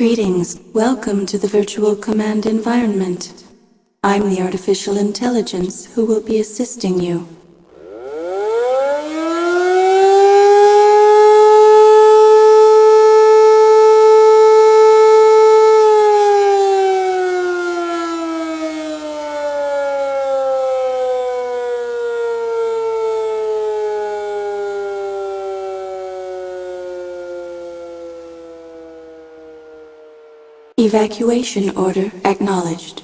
Greetings, welcome to the virtual command environment. I'm the artificial intelligence who will be assisting you. Evacuation order acknowledged.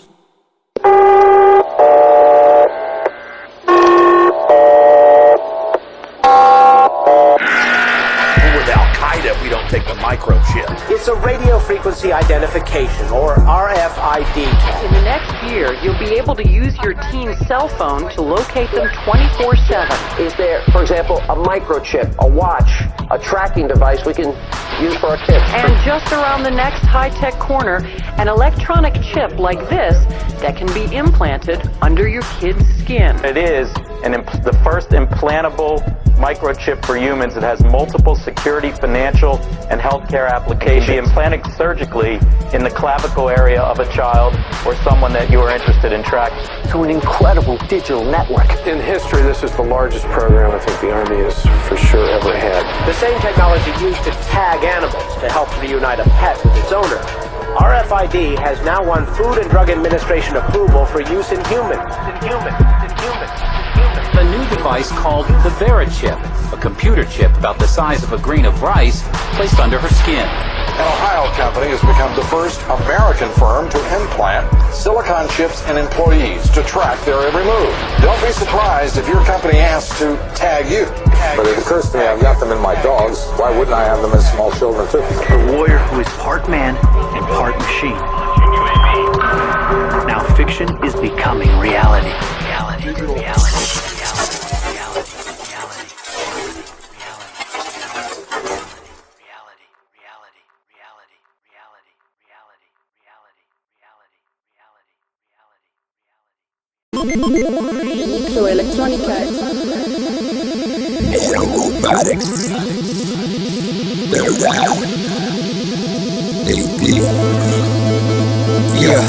If we don't take the microchip. It's a radio frequency identification, or RFID tag. In the next year, you'll be able to use your teen's cell phone to locate them 24/7. Is there, for example, a microchip, a watch, a tracking device we can use for our kids? And just around the next high-tech corner, an electronic chip like this that can be implanted under your kid's skin. It is the first implantable microchip for humans. It has multiple security, financial, and healthcare applications. It can be implanted surgically in the clavicle area of a child or someone that you are interested in tracking. So an incredible digital network. In history, this is the largest program I think the Army has for sure ever had. The same technology used to tag animals to help reunite a pet with its owner. RFID has now won Food and Drug Administration approval for use in humans. A new device called the VeriChip, a computer chip about the size of a grain of rice placed under her skin. An Ohio company has become the first American firm to implant silicon chips in employees to track their every move. Don't be surprised if your company asks to tag you. But it occurs to me, I've got them in my dogs. Why wouldn't I have them as small children too? A warrior who is part man and part machine. Now fiction is becoming reality. So Electromagnetikz. Robotics. D.E.A.D. Yeah.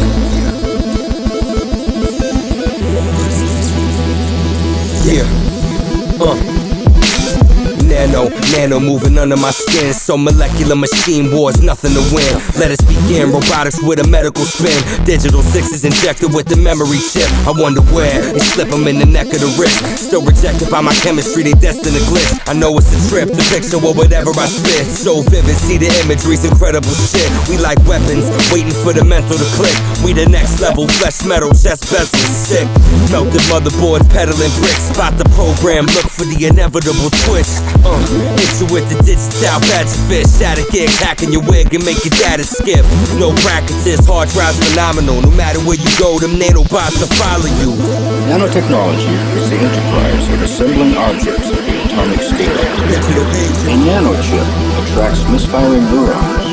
Nano moving under my skin. So molecular machine wars, nothing to win. Let us begin, robotics with a medical spin. Digital sixes injected with the memory chip. I wonder where, they slip them in the neck of the wrist. Still rejected by my chemistry, they destined to glitch. I know it's a trip to picture or whatever I spit. So vivid, see the imagery's incredible shit. We like weapons, waiting for the mental to click. We the next level, flesh metal, chest bezels, sick. Melted motherboards, peddling bricks. Spot the program, look for the inevitable twitch. Hit you with the digital badge fish. Shatter gig, hacking your wig and make your data skip. No practices, hard drives phenomenal. No matter where you go, them nanobots will follow you. Nanotechnology is the enterprise of assembling objects at the atomic scale. A nanochip attracts misfiring neurons.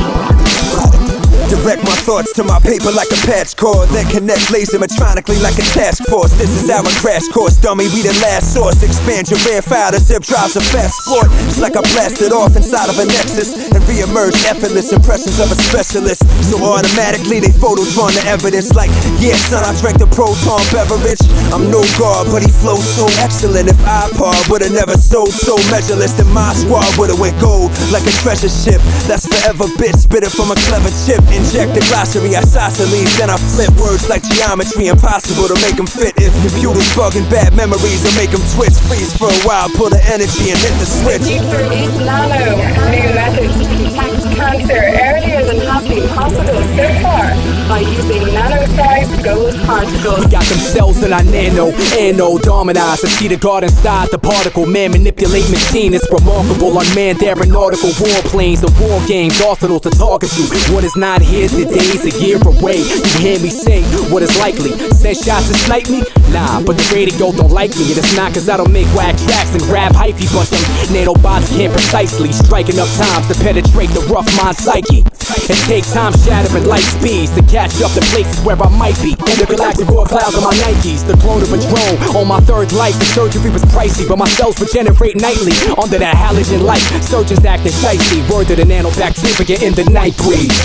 Direct my thoughts to my paper like a patch cord, then connect laser mechanically like a task force. This is our crash course, dummy, we the last source. Expand your rear file, the zip drives a fast sport. It's like I blasted off inside of a Nexus and re-emerge effortless impressions of a specialist. So automatically they photodrawn the evidence like, yeah son, I drank the proton beverage. I'm no god, but he flows so excellent. If iPod would've never sold so measureless, then my squad would've went gold like a treasure ship. That's forever bit, spit it from a clever chip. Inject the glossary, isosceles, then I flip words like geometry, impossible to make them fit. If computers bug and bad memories will make them twitch. Freeze for a while, pull the energy and hit the switch. Release Nano, new methods to detect cancer earlier than has been possible so far by using nano-sized gold particles. We got them cells in our nano, dominized. I see the God inside the particle, man manipulate machine. It's remarkable, unmanned aeronautical warplanes, the war games, arsenals to target you. What is not here today's a year away. You hear me say what is likely. Send shots to snipe me? Nah, but the radio don't like me. And it's not cause I don't make whack tracks and grab hyphy, but them nanobots can't precisely strike enough times to penetrate the rough mind psyche. And take time shattering light speeds to catch up to places where I might be. In the galactic war clouds on my Nikes, the clone of a drone. On my third life, the surgery was pricey, but my cells regenerate nightly under that halogen light. Surgeons acting shicey, word to the nanobacteria in the night breeze.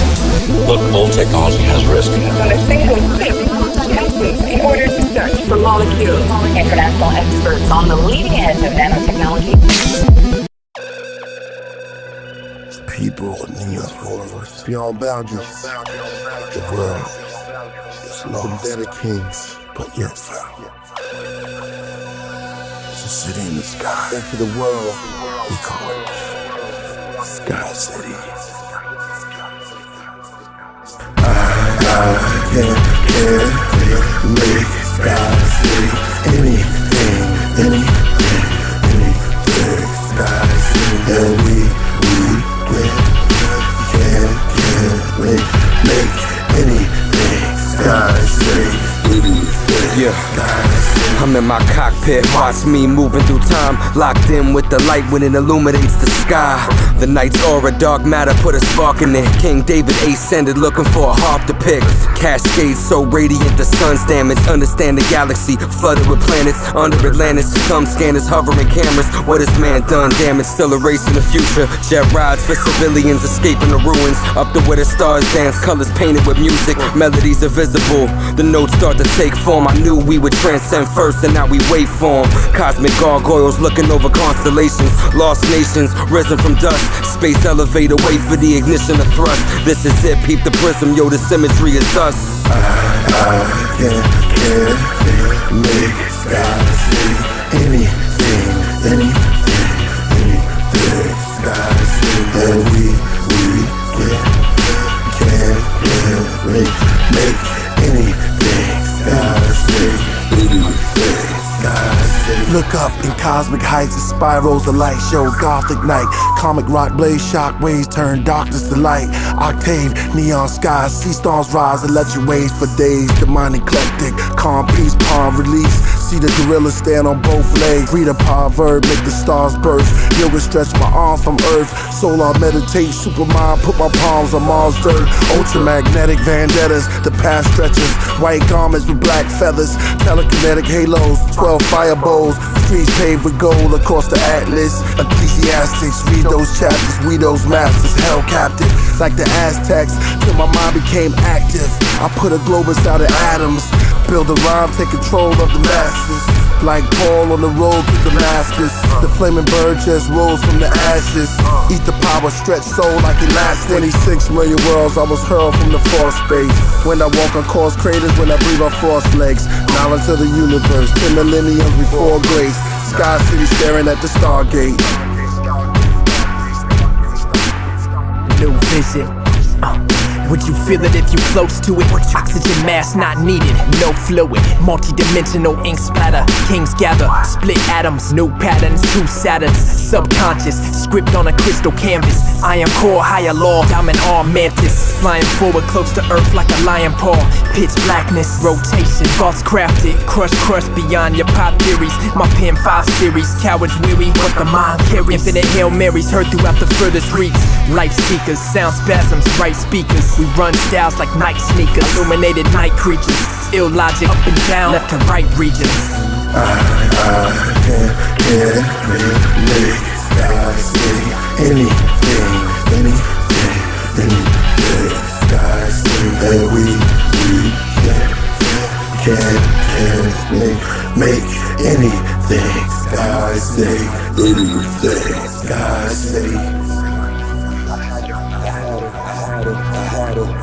Look, all technology has risk. On a single chip, patents in order to search for molecules. International experts on the leading edge of nanotechnology. People in your universe, beyond boundaries, the world is lost. Vendetta Kingz, but yet found. It's a city in the sky. And for the world, we call it Sky City. I can't make Sky City anything, Sky City, and we can't make anything Sky City. Yeah, I'm in my cockpit, watch me moving through time, locked in with the light when it illuminates the sky. The night's aura, dark matter put a spark in it. King David ascended looking for a harp to pick. Cascades so radiant the sun's damaged. Understand the galaxy flooded with planets under Atlantis. Some scanners hovering cameras. What has man done? Damage still erasing the future. Jet rides for civilians escaping the ruins. Up to where the stars dance, colors painted with music. Melodies are visible, the notes start to take form. I knew we would transcend first and now we wait for 'em. Cosmic gargoyles looking over constellations. Lost nations risen from dust. Space elevator, wait for the ignition to thrust. This is it, peep the prism, yo, the symmetry is us. I can't make Sky City anything, Sky City, and we can't make anything Sky City. Look up in cosmic heights, it spirals the light show, gothic night, comic rock blaze, shock waves turn darkness to light, octave, neon skies, sea storms rise, electric waves for days, the mind eclectic, calm peace, palm release, see the gorilla stand on both legs, read a proverb, make the stars burst, yoga stretch my arms from earth, solar meditate, supermind, put my palms on Mars dirt, ultramagnetic vendettas, the past stretches, white garments with black feathers, telekinetic halos, 12 fire bowls, streets paved with gold across the atlas. Ecclesiastics, read those chapters, we those masters, held captive like the Aztecs, till my mind became active. I put a globe inside of atoms, build a rhyme, take control of the masses. Like Paul on the road to Damascus, the flaming bird just rose from the ashes. Eat the power, stretch soul like elastic. 26 million worlds, I was hurled from the force space. When I walk on course craters, when I breathe on frost legs. Knowledge of the universe, 10 millenniums before grace. Sky City staring at the Stargate. No vision. Would you feel it if you close to it? Oxygen mask not needed, no fluid. Multi-dimensional ink splatter, kings gather, split atoms, new patterns, two Saturns. Subconscious, script on a crystal canvas. Iron core, higher law, diamond arm mantis. Flying forward close to earth like a lion paw. Pitch blackness, rotation, thoughts crafted. Crush beyond your pop theories. My pen 5 series, cowards weary, what the mind carries. Infinite Hail Marys heard throughout the furthest reach. Life seekers, sound spasms, right speakers. We run styles like night sneakers, illuminated night creatures. Ill logic, up and down, left to right regions. I can't make Sky City anything, Sky City, and we can't make anything Sky City, anything Sky City.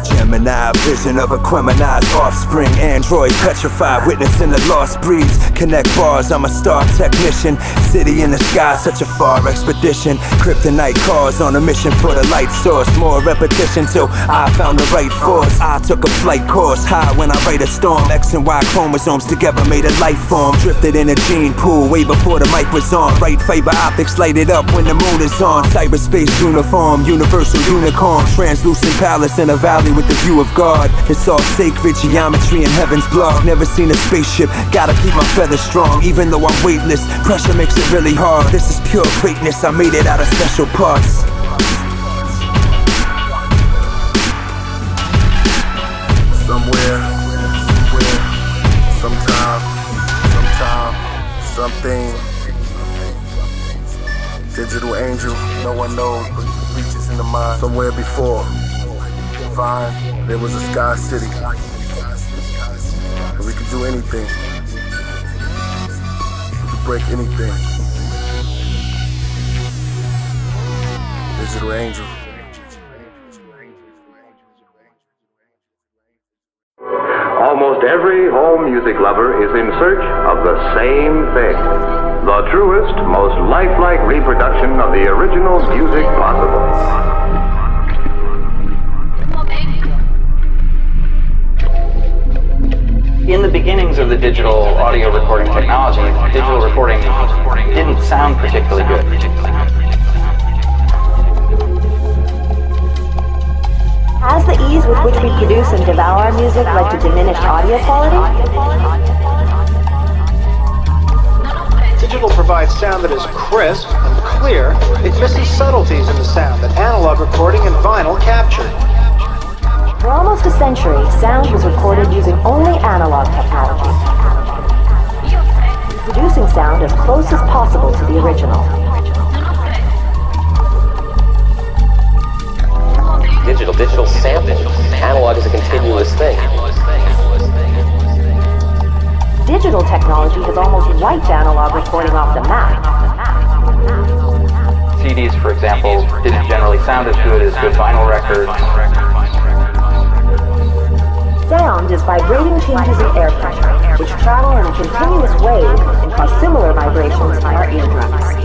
Gemini, vision of a criminalized offspring. Android petrified, witnessing the lost breeds. Connect bars, I'm a star technician. City in the sky, such a far expedition. Kryptonite cars on a mission for the light source. More repetition till I found the right force. I took a flight course, high when I write a storm. X and Y chromosomes together made a life form. Drifted in a gene pool way before the mic was on. Right fiber optics lighted up when the moon is on. Cyberspace uniform, universal unicorn. Translucent palace in a valley with the view of God. It's all sacred geometry in heaven's blog. Never seen a spaceship, gotta keep my feathers strong. Even though I'm weightless, pressure makes it really hard. This is pure greatness, I made it out of special parts. Somewhere, sometime, something. Digital angel, no one knows, but reaches in the mind. Somewhere before, divine, there was a sky city. And we could do anything. We could break anything. Digital Angel. Almost every home music lover is in search of the same thing. The truest, most lifelike reproduction of the original music possible. In the beginnings of the digital audio recording technology, digital recording didn't sound particularly good. Has the ease with which we produce and devour our music led to diminished audio quality? Digital provides sound that is crisp and clear. It misses subtleties in the sound that analog recording and vinyl captured. For almost a century, sound was recorded using only analog technology, producing sound as close as possible to the original. Digital sample. Analog is a continuous thing. Digital technology has almost wiped analog recording off the map. CDs, for example, didn't generally sound as good as good vinyl records. Sound is vibrating changes in air pressure, which travel in a continuous wave and cause similar vibrations in our eardrums.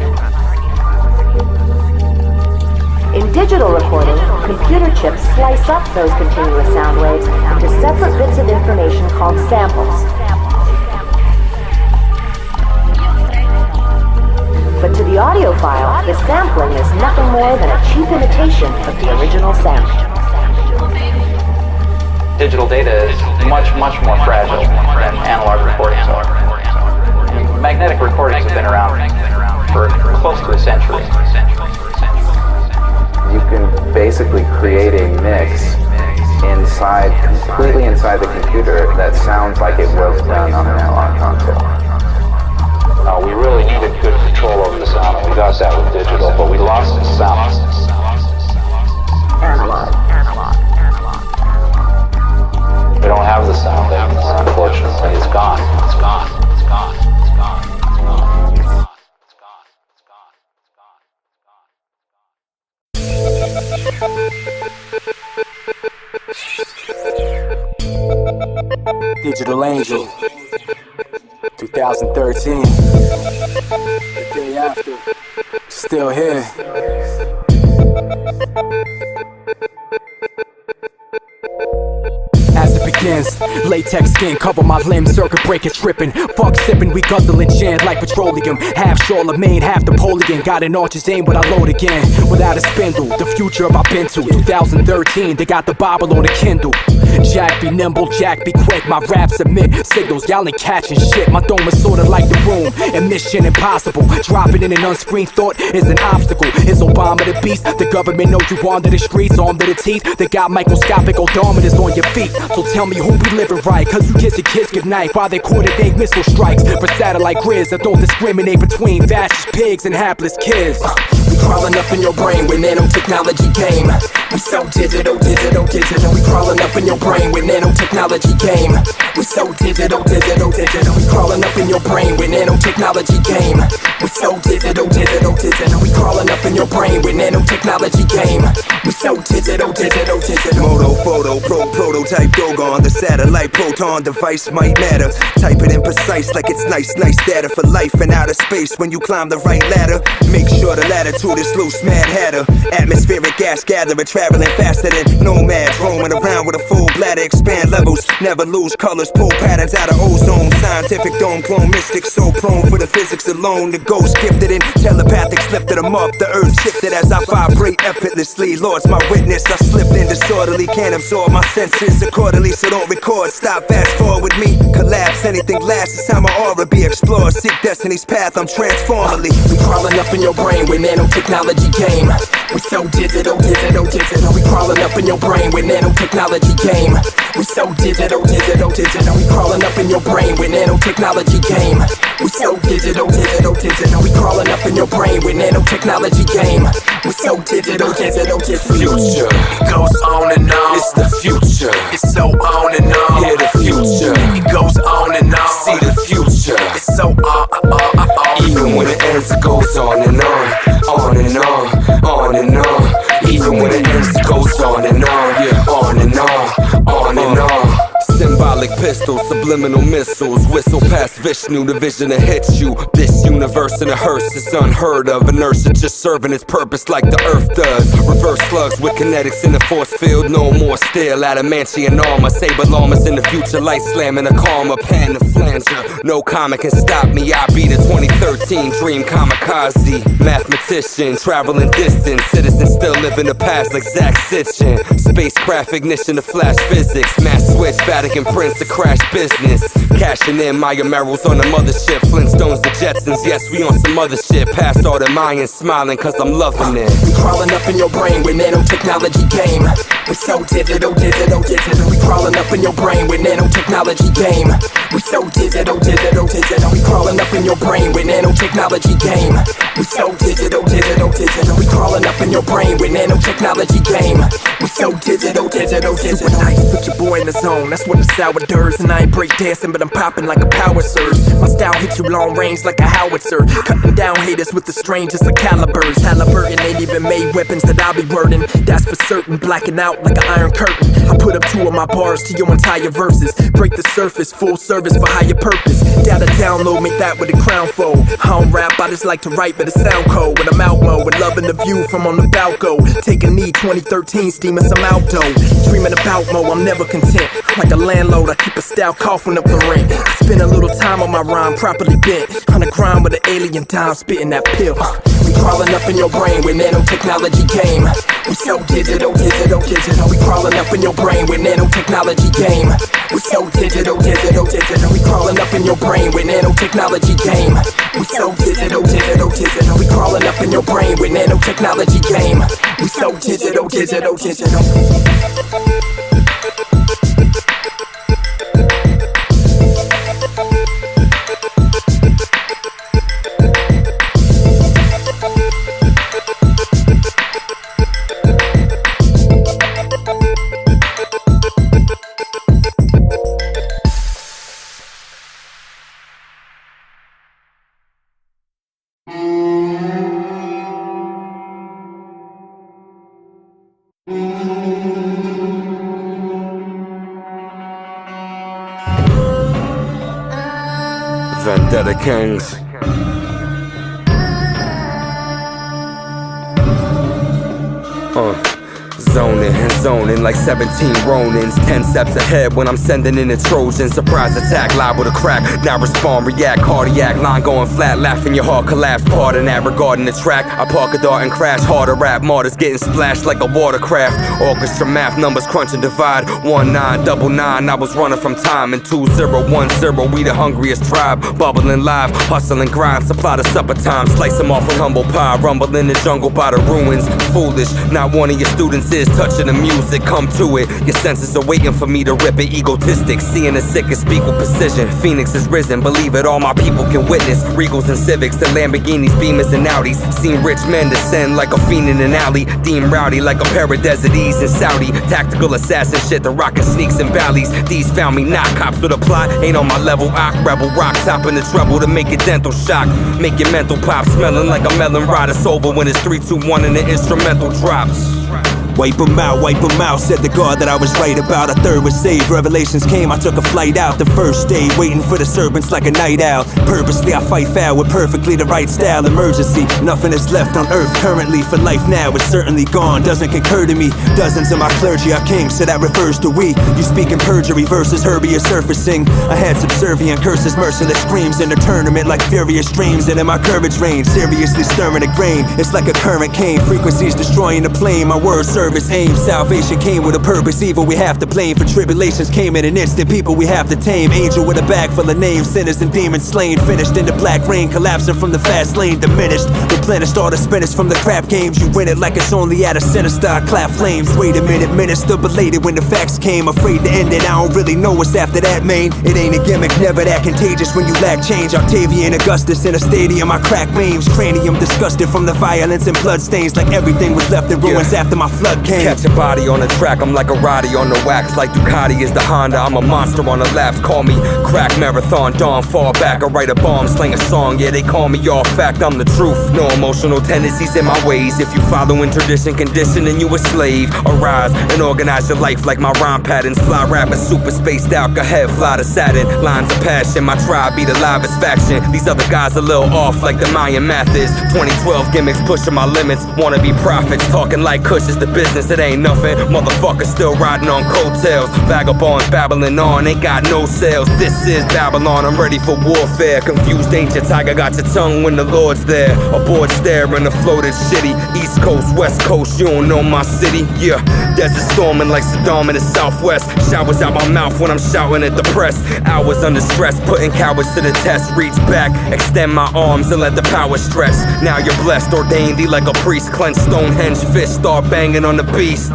In digital recording, computer chips slice up those continuous sound waves into separate bits of information called samples. But to the audiophile, the sampling is nothing more than a cheap imitation of the original sound. Digital data is much more fragile than analog recordings are. Magnetic recordings have been around for close to a century. You can basically create a mix completely inside the computer that sounds like it was done on an analog console. We really needed good control over the sound, and we got that with digital, but we lost the sound. Analog. We don't have the sound anymore, unfortunately. It's gone. It's gone. It's gone. It's gone. Digital Angel, 2013. The day after, still here. As it begins, latex skin cover my limbs, circuit breaker tripping. Fuck sipping, we guzzling gin like petroleum. Half Charlemagne, half Napoleon. Got an archer's aim when I load again. Without a spindle, the future I've been to. 2013, they got the Bible on the Kindle. Jack be nimble, Jack be quick. My raps emit signals, y'all ain't catching shit. My dome is sorta like the room in Mission Impossible. Dropping in an unscreened thought is an obstacle. Is Obama the beast? The government knows you wander the streets, armed to the teeth. They got microscopic odometers on your feet. So tell me who be living right, cause you kiss your kids goodnight while they coordinate missile strikes for satellite grids that don't discriminate between fascist pigs and hapless kids. We crawling up in your brain when nanotechnology came. We so digital. We crawling up in your brain when nanotechnology came. We so digital. We crawling up in your brain when nanotechnology came. We so digital. We crawling up in your brain when nanotechnology came. We so digital. Moto, photo, prototype Dogon. The satellite proton device might matter. Type it in precise like it's nice data for life in outer space. When you climb the right ladder, make sure the latitude is loose, Mad Hatter. Atmospheric gas gatherer, traveling faster than nomads, roaming around with a full bladder. Expand levels, never lose colors, pull patterns out of ozone. Scientific dome, clone mystics, so prone for the physics alone. The ghost gifted in telepathic, lifted them up. The earth shifted as I vibrate effortlessly. Lord's my witness, I slipped in disorderly. Can't absorb my senses accordingly, so don't record. Stop, fast forward with me. Collapse, anything lasts. It's how my aura be explored. Seek destiny's path, I'm transformally. We crawling up in your brain when nanotechnology came. We so digital, digital, digital. We crawling up in your brain with nanotechnology game. We so digital, digital, digital. We crawling up in your brain with nanotechnology game. We so digital, digital, digital. We crawling up in your brain with nanotechnology game. We so digital, digital, digital. Future, it goes on and on. It's the future. It's so on and on. Yeah, the future. It goes on and on. See the future. It's so on. Even when it ends, it goes on and on. On and on and on. Even when it ends, it goes on and on. Yeah, on and on and on. Symbolic pistols, subliminal missiles, whistle past Vishnu, the vision to hit you. This universe in a hearse is unheard of. Inertia just serving its purpose like the earth does. Reverse slugs with kinetics in the force field, no more steel. Adamantium armor, saber llamas in the future, light slamming a karma, pan the flanger. No comic can stop me, I be the 2013 dream kamikaze. Mathematician, traveling distance, citizen still living the past like Zach Sitchin. Spacecraft ignition to flash physics, mass switch, Vatican Prince to crash business. Cashing in Maya Merrills on the mothership, Flintstones the Jetsons, yes we on some other shit. Past all the Mayans smiling cause I'm loving it. We crawling up in your brain with nanotechnology game. We so digital, digital, digital. We crawling up in your brain with nanotechnology game. We so digital, digital, digital. We crawling up in your brain with nanotechnology game. We so digital, digital, digital. We crawling up in your brain with nanotechnology game. We so digital, digital, digital. Super nice, put your boy in the zone. That's what the sour dirts. And I ain't break dancing, but I'm popping like a power surge. My style hits you long range like a howitzer. Cutting down haters with the strangest of calibers. Halliburton ain't even made weapons that I'll be wording. That's for certain, blacking out like an iron curtain. I put up 2 of my bars to your entire verses. Break the surface, full service for higher purpose. Data download, make that with a crown fold. I don't rap, I just like to write with a sound code. When I'm out mode, with loving the view from on the balcony. Take a knee, 2013, steaming some outdoor. Dreaming about mo, I'm never content. Like a landlord, I keep a style coughing up the rent. I spend a little time on my rhyme, properly bent. On the grind with an alien time, spitting that pill. We crawling up in your brain with nanotechnology game. We so digital, digital, digital. We crawling up in your brain with nanotechnology game. We so digital, digital, digital. We crawling up in your brain with nanotechnology game. We so digital, digital, digital. We crawling up in your brain with nanotechnology game. We so digital, digital, digital. Vendetta Kingz. Zoning like 17 Ronins. 10 steps ahead when I'm sending in the Trojans. Surprise attack, liable to crack. Now respond, react, cardiac. Line going flat, laughing your heart collapse. Pardon that regarding the track. I park a dart and crash. Harder rap, martyrs getting splashed like a watercraft. Orchestra math, numbers crunch and divide. 1999, I was running from time. And 2010, we the hungriest tribe. Bubbling live, hustle and grind. Supply the supper time, slice them off with humble pie. Rumble in the jungle by the ruins. Foolish, not one of your students is touching the music, come to it. Your senses are waiting for me to rip it. Egotistic, seeing the sick and speak with precision. Phoenix is risen, believe it, all my people can witness. Regals and Civics, the Lamborghinis, Beamers and Audis. Seen rich men descend like a fiend in an alley. Deemed rowdy like a pair of Desertees in Saudi. Tactical assassin shit, the rockin' sneaks and valleys. These found me not cops with a plot. Ain't on my level, Ock rebel. Rock top in the treble to make it dental shock. Make your mental pop, smelling like a melon ride. It's over when it's 3, 2, 1 and the instrumental drops. Wipe 'em out, said the God that I was right about. A third was saved, revelations came, I took a flight out. The first day, waiting for the serpents like a night owl. Purposely I fight foul with perfectly the right style. Emergency, nothing is left on earth currently. For life now, it's certainly gone, doesn't concur to me. Dozens of my clergy are kings, so that refers to we. You speak in perjury, verses Herbie are surfacing. I had subservient curses, merciless screams in the tournament like furious dreams. And in my courage reign, seriously stirring the grain. It's like a current came, frequencies destroying the plane. My words nervous aim. Salvation came with a purpose. Evil we have to blame for tribulations came in an instant. People we have to tame. Angel with a bag full of names. Sinners and demons slain. Finished in the black rain. Collapsing from the fast lane. Diminished. Replenished all the spinners from the crap games. You win it like it's only at a sinister. I clap flames. Wait a minute, minister belated when the facts came. Afraid to end it. I don't really know what's after that, main. It ain't a gimmick. Never that contagious when you lack change. Octavian Augustus in a stadium. I crack memes. Cranium disgusted from the violence and bloodstains. Like everything was left in ruins after my flood came. Catch a body on the track, I'm like a Roddy on the wax. Like Ducati is the Honda, I'm a monster on the laps. Call me crack marathon, dawn, fall back. I write a bomb, sling a song, yeah they call me all fact. I'm the truth, no emotional tendencies in my ways. If you follow in tradition, condition, and you a slave. Arise and organize your life like my rhyme patterns. Fly rappers, super spaced out, go ahead, fly to Saturn. Lines of passion, my tribe be the livest faction. These other guys a little off like the Mayan math is. 2012 gimmicks pushing my limits. Wanna be prophets, talking like Kush is the business, it ain't nothing. Motherfuckers still riding on coattails. Vagabonds babbling on, ain't got no sales. This is Babylon, I'm ready for warfare. Confused ancient tiger got your tongue when the Lord's there. Aboard staring, the float is shitty. East Coast, West Coast, you don't know my city. Yeah, desert storming like Saddam in the Southwest. Showers out my mouth when I'm shouting at the press. Hours under stress, putting cowards to the test. Reach back, extend my arms and let the power stretch. Now you're blessed, ordained thee like a priest. Clenched Stonehenge fist, start banging on the beast.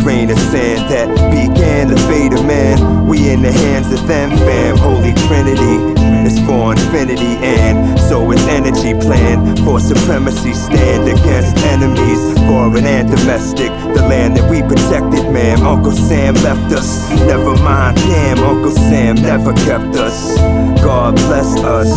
Grain of sand that began to fade a man. We in the hands of them, fam. Holy Trinity is for infinity, and so is energy plan for supremacy. Stand against enemies, foreign and domestic. The land that we protected, man. Uncle Sam left us. Never mind, damn, Uncle Sam never kept us. God bless us.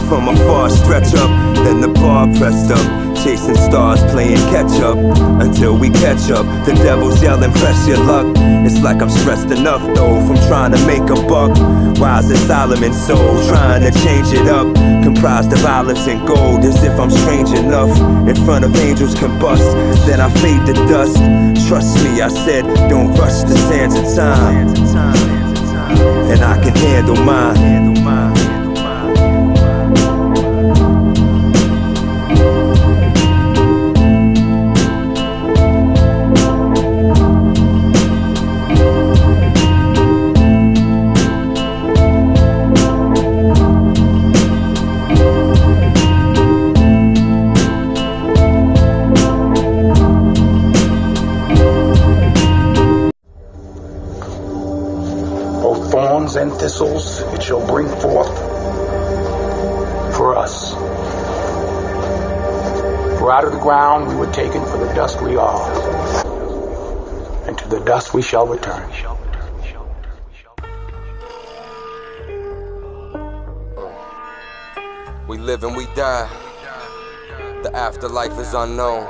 From afar, stretch up, then the bar pressed up. Chasing stars, playing catch up until we catch up. The devil's yelling, press your luck. It's like I'm stressed enough though from trying to make a buck. Wise as Solomon's soul, trying to change it up. Comprised of olives and gold, as if I'm strange enough. In front of angels combust, then I fade to dust. Trust me, I said, don't rush the sands of time. And I can handle mine. And thistles it shall bring forth for us. For out of the ground we were taken, for the dust we are, and to the dust we shall return. We live and we die. The afterlife is unknown.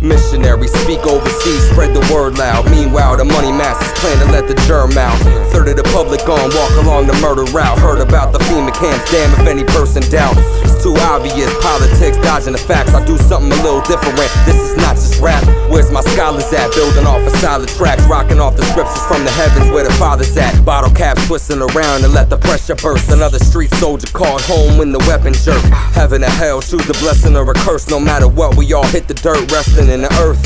Missionaries speak overseas, spread the word loud. Meanwhile, the money masters plan to let the germ out. Third of the public gone, walk along the murder route. Heard about the FEMA camps, damn if any person doubt. It's too obvious, politics, dodging the facts. I do something a little different, this is not just rap. Where's my scholars at? Building off of solid tracks, rocking off the scriptures from the heavens where the Father's at. Bottle caps twisting around and let the pressure burst. Another street soldier called home when the weapon jerk. Heaven or hell, choose a blessing or a curse. No matter what, we all hit the dirt, resting in the earth.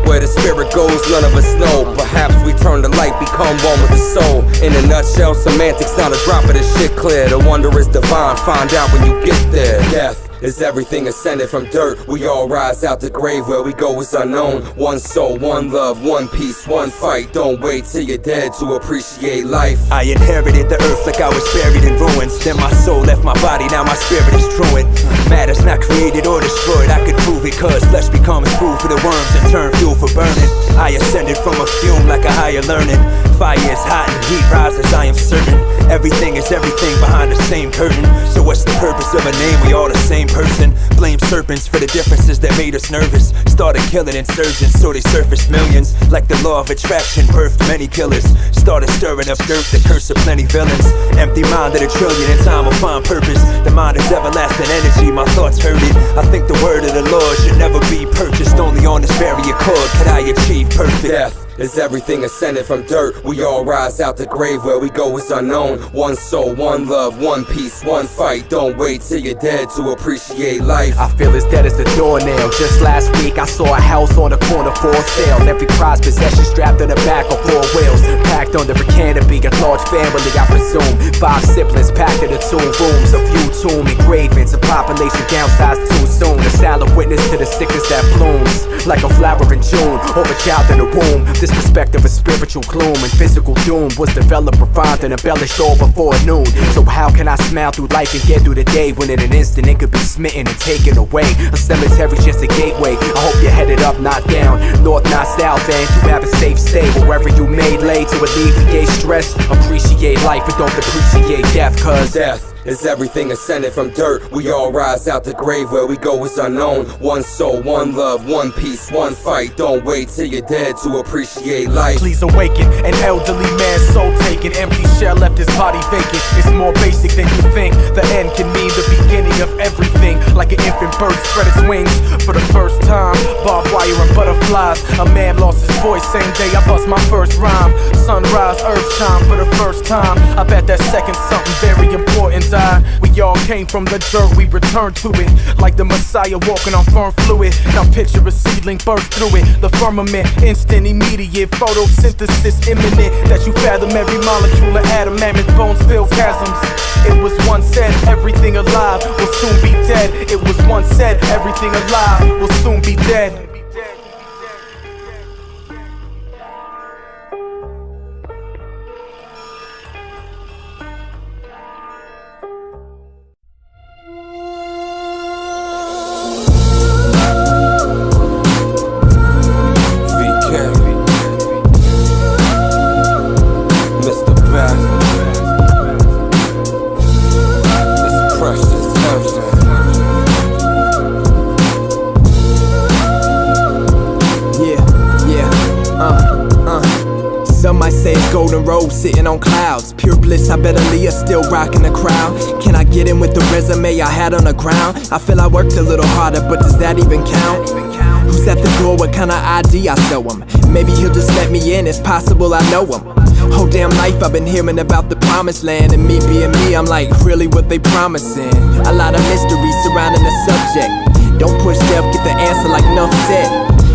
Where the spirit goes, none of us know. Perhaps we turn the light, become one with the soul. In a nutshell, semantics, not a drop of this shit clear. The wonder is divine, find out when you get there. Death is everything ascended from dirt. We all rise out the grave, where we go is unknown. One soul, one love, one peace, one fight. Don't wait till you're dead to appreciate life. I inherited the earth like I was buried in ruins. Then my soul left my body, now my spirit is truant. Matter's not created or destroyed, I could prove it, cause flesh becomes food for the worms and turn fuel for burning. I ascended from a fume like a higher learning. Fire is hot and heat rises, I am certain. Everything is everything behind the same curtain. So what's the purpose of a name? We all the same person. Blame serpents for the differences that made us nervous. Started killing insurgents so they surfaced millions. Like the law of attraction birthed many killers. Started stirring up dirt, the curse of plenty villains. Empty mind at a trillion, in time will find purpose. The mind is everlasting energy, my thoughts heard it. I think the word of the Lord should never be purchased. Only on this very accord could I achieve perfect. Death is everything ascended from dirt. We all rise out the grave, where we go is unknown. One soul, one love, one peace, one fight. Don't wait till you're dead to appreciate life. I feel as dead as the doornail. Just last week I saw a house on the corner for sale. Every prized possession strapped on the back of 4 wheels. Packed under a canopy, a large family I presume. 5 siblings packed in the 2 rooms. A few tomb engravings, a population downsized too soon. A silent witness to the sickness that blooms like a flower in June, or a child in the womb. This perspective of spiritual gloom and physical doom was developed, refined, and embellished all before noon. So how can I smile through life and get through the day when in an instant it could be smitten and taken away? A cemetery's just a gateway. I hope you're headed up, not down, north, not south, and to have a safe stay wherever you may lay to alleviate stress. Appreciate life, but don't appreciate death, cause death is everything ascended from dirt. We all rise out the grave, where we go is unknown. One soul, one love, one peace, one fight. Don't wait till you're dead to appreciate life. Please awaken, an elderly man soul taken. Empty shell left his body vacant. It's more basic than you think. The end can mean the beginning of everything. Like an infant bird spread its wings for the first time. Barbed wire and butterflies. A man lost his voice same day I bust my first rhyme. Sunrise, earth shine for the first time. I bet that second something very important died. We all came from the dirt, we returned to it. Like the Messiah walking on firm fluid. Now picture a seedling burst through it. The firmament, instant, immediate. Photosynthesis imminent. That you fathom every molecule of atom. Mammoth bones fill chasms. It was once said, everything alive will soon be dead. It was once said, everything alive will soon be dead. Golden road sitting on clouds, pure bliss. I bet Aaliyah still rocking the crowd. Can I get in with the resume I had on the ground? I feel I worked a little harder, but does that even count? Who's at the door? What kind of ID I show him? Maybe he'll just let me in. It's possible I know him. Whole damn life I've been hearing about the promised land, and me being me, I'm like, really what they promising? A lot of mystery surrounding the subject. Don't push death, get the answer like Nuff said.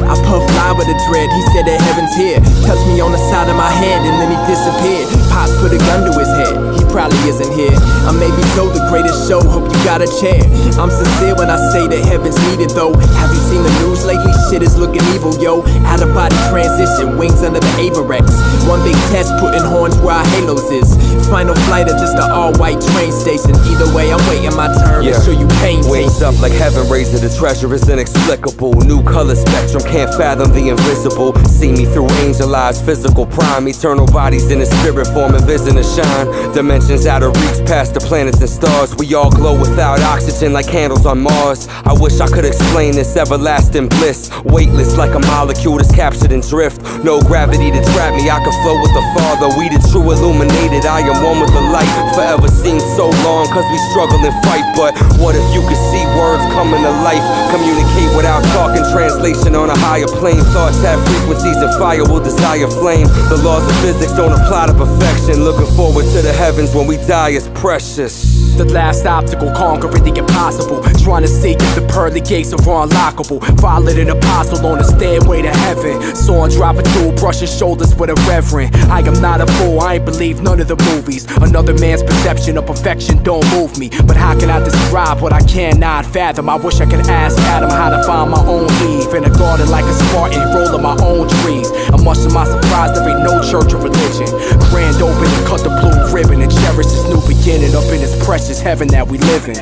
I puff fly with a dread, he said that heaven's here. Touched me on the side of my head and then he disappeared. Pops put a gun to his head, he probably isn't here. I may be so the greatest show, hope you got a chair. I'm sincere when I say that heaven's needed though. Have you seen the news lately? Shit is looking evil, yo. Out of body transition, wings under the Averex. One big test putting horns where our halos is. Final flight or just an all-white train station. Either way, I'm waiting my turn, make sure you paint. Wings up like heaven raising the treasure is inexplicable. New color spectrum, can't fathom the invisible. See me through angel eyes, physical prime. Eternal bodies in a spirit form and vision to shine. Dimensions out of reach past the planets and stars. We all glow without oxygen like candles on Mars. I wish I could explain this everlasting bliss. Weightless like a molecule that's captured in drift. No gravity to trap me, I can flow with the Father. We the true illuminated, I am one with the light. Forever seems so long cause we struggle and fight. But what if you could see words coming to life? Communicate without talking, translation on a higher plane. Thoughts have frequencies and fire will desire flame. The laws of physics don't apply to perfection. Looking forward to the heavens when we die is precious. The last obstacle, conquering the impossible. Trying to see if the pearly gates are unlockable. Followed an apostle on the stairway to heaven. Saw him drop a tool, brushing shoulders with a reverend. I am not a fool, I ain't believe none of the movies. Another man's perception of perfection don't move me. But how can I describe what I cannot fathom? I wish I could ask Adam how to find my own Eve. In a garden like a Spartan, rolling my own trees. And much to my surprise, there ain't no church or religion. Grand open and cut the blue ribbon and cherish this new beginning up in this precious heaven that we live in.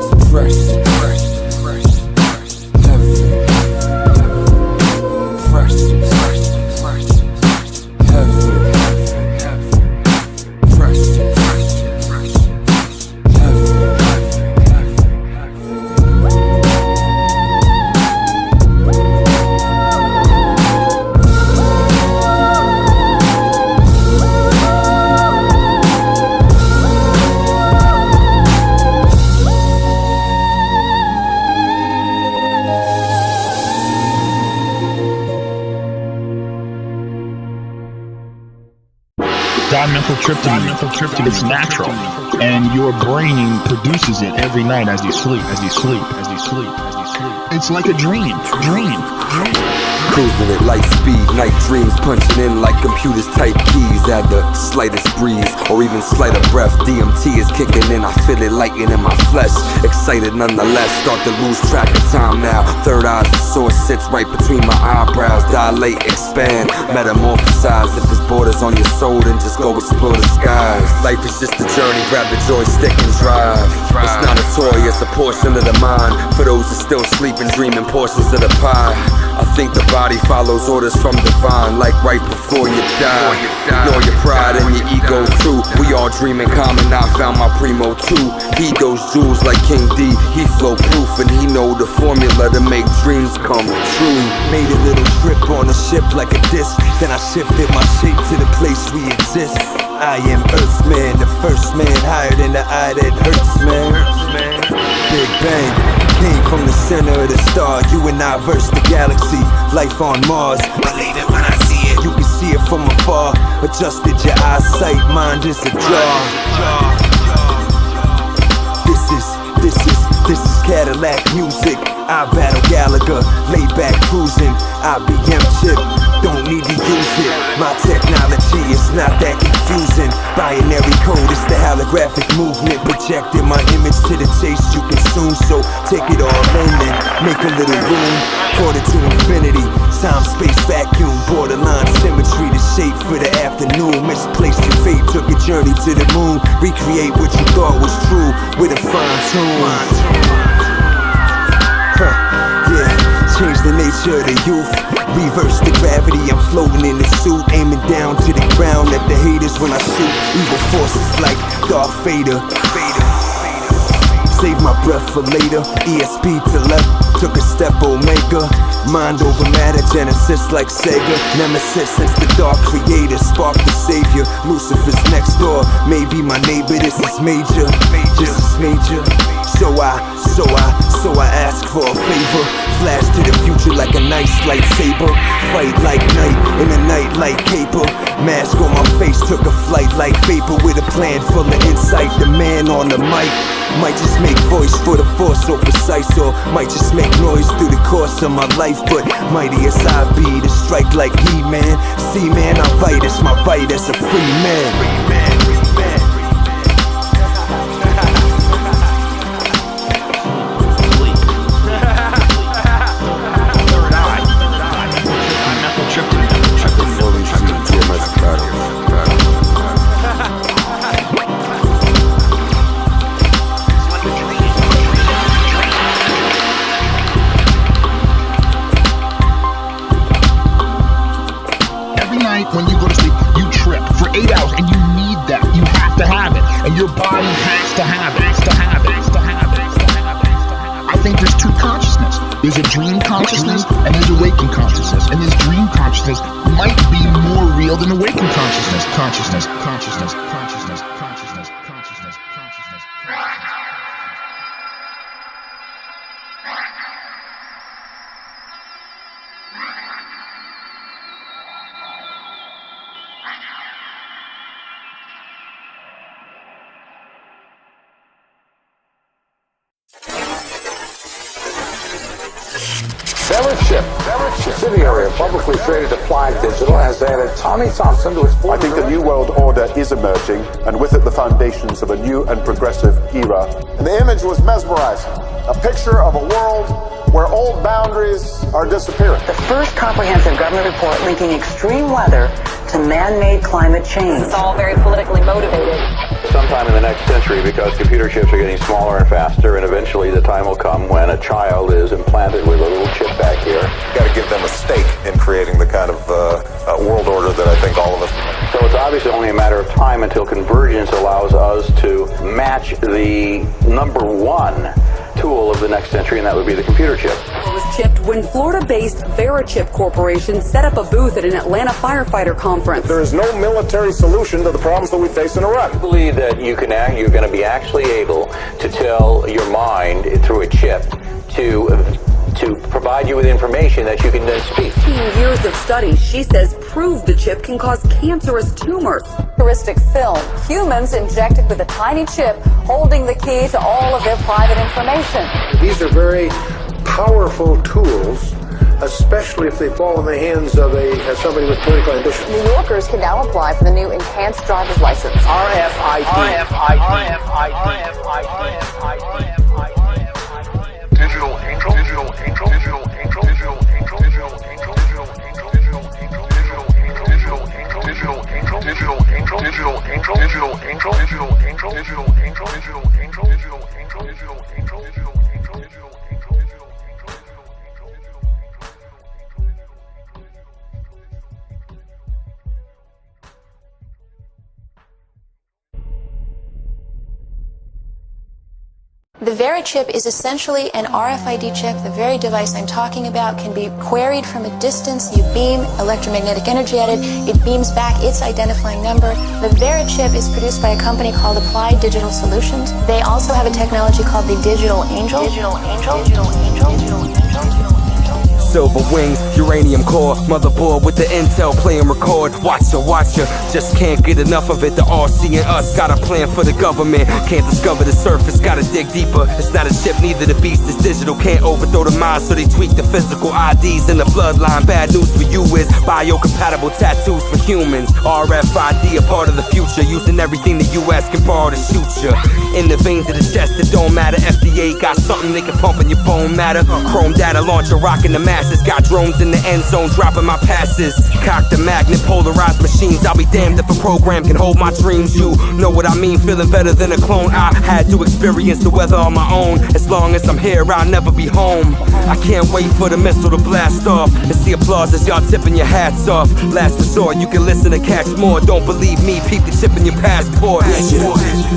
It's precious. Heaven. dimethyltryptamine. It's natural, and your brain produces it every night as you sleep. It's like a dream. Cruising at light speed, night dreams punching in like computers type keys. At the slightest breeze or even slighter breath, D.M.T is kicking in. I feel it lighting in my flesh. Excited nonetheless, start to lose track of time now. Third eye's the source sits right between my eyebrows. Dilate, expand, metamorphosize. If there's borders on your soul, then just go explore the skies. Life is just a journey, grab the joystick and drive. It's not a toy, it's a portion of the mind. For those that still sleeping, dreaming portions of the pie. I think the body follows orders from divine, like right before you die. Ignore your pride and your ego too. We all dream in common, I found my primo too. He those jewels like King D, he flow proof and he know the formula to make dreams come true. Made a little trip on a ship like a disc, then I shifted my shape to the place we exist. I am Earthman, the first man higher than the eye that hurts, man. Big Bang came from the center of the star. You and I verse the galaxy, life on Mars. Believe it when I see it. You can see it from afar. Adjusted your eyesight, mind is a draw. This is Cadillac music. I battle Gallagher, lay back cruising. IBM chip, don't need to use it. My technology is not that confusing. Binary code is the holographic movement. Projecting my image to the taste you consume. So take it all in and make a little room. Quarter to infinity, time, space, vacuum. Borderline symmetry, the shape for the afternoon. Misplaced your fate, took a journey to the moon. Recreate what you thought was true with a fine tune. Yeah, change the nature of the youth. Reverse the gravity, I'm floating in the suit. Aiming down to the ground at the haters when I shoot. Evil forces like Darth Vader. Save my breath for later. ESP to left, took a step Omega. Mind over matter, Genesis like Sega. Nemesis since the dark creator. Spark the savior, Lucifer's next door. Maybe my neighbor, this is major. This is major. So I ask for a favor. Flash to the future like a nice lightsaber. Fight like night, in the night like caper. Mask on my face, took a flight like vapor. With a plan full of insight, the man on the mic. Might just make voice for the force so precise. Or might just make noise through the course of my life. But mighty as I be, to strike like He-Man. See man, I fight, it's my fight as a free man. When you go to sleep, you trip for 8 hours, and you need that. You have to have it, and your body has to have it. I think there's two consciousness. There's a dream consciousness, and there's a waking consciousness. And this dream consciousness might be more real than the waking consciousness. Consciousness. Subsidiary of publicly traded Applied Digital has added Tommy Thompson to its board. I think the New World Order is emerging, and with it the foundations of a new and progressive era. And the image was mesmerizing. A picture of a world where old boundaries are disappearing. The first comprehensive government report linking extreme weather to man-made climate change. It's all very politically motivated. Sometime in the next century, because computer chips are getting smaller and faster, and eventually the time will come when a child is implanted with a little chip back here. You got to give them a stake in creating the kind of world order that I think all of us. So it's obviously only a matter of time until convergence allows us to match the number one tool of the next century, and that would be the computer chip. It was chipped when Florida-based VeriChip Corporation set up a booth at an Atlanta firefighter conference. There is no military solution to the problems that we face in Iraq. I believe that you're going to be actually able to tell your mind through a chip to to provide you with information that you can then speak. 15 years of study, she says, prove the chip can cause cancerous tumors. Futuristic film. Humans injected with a tiny chip holding the key to all of their private information. These are very powerful tools, especially if they fall in the hands of somebody with political ambition. New Yorkers can now apply for the new enhanced driver's license. Digital angel, digital angel, digital angel, digital angel, digital angel, digital angel, digital angel, digital angel, digital angel, digital angel, digital angel, digital angel, digital angel, digital angel, digital angel, digital angel, digital angel, digital angel, digital angel, digital angel. The VeriChip is essentially an RFID chip. The very device I'm talking about can be queried from a distance. You beam electromagnetic energy at it. It beams back its identifying number. The VeriChip is produced by a company called Applied Digital Solutions. They also have a technology called the Digital Angel. Digital Angel. Digital Angel. Digital Angel. Silver wings, uranium core, motherboard with the intel, play and record. Watcha, just can't get enough of it. The RC and us got a plan for the government. Can't discover the surface, gotta dig deeper. It's not a chip, neither the beast is digital. Can't overthrow the mind, so they tweak the physical IDs in the bloodline. Bad news for you is biocompatible tattoos for humans. RFID a part of the future, using everything the US can borrow to shoot you. In the veins of the chest, it don't matter. FDA got something they can pump in your bone matter. Chrome data launcher rocking the mass. Got drones in the end zone dropping my passes. Cock the magnet, polarized machines. I'll be damned if a program can hold my dreams. You know what I mean, feeling better than a clone. I had to experience the weather on my own. As long as I'm here, I'll never be home. I can't wait for the missile to blast off and see applause as y'all tipping your hats off. Last resort, you can listen to catch more. Don't believe me, peep the chip in your passport. Digital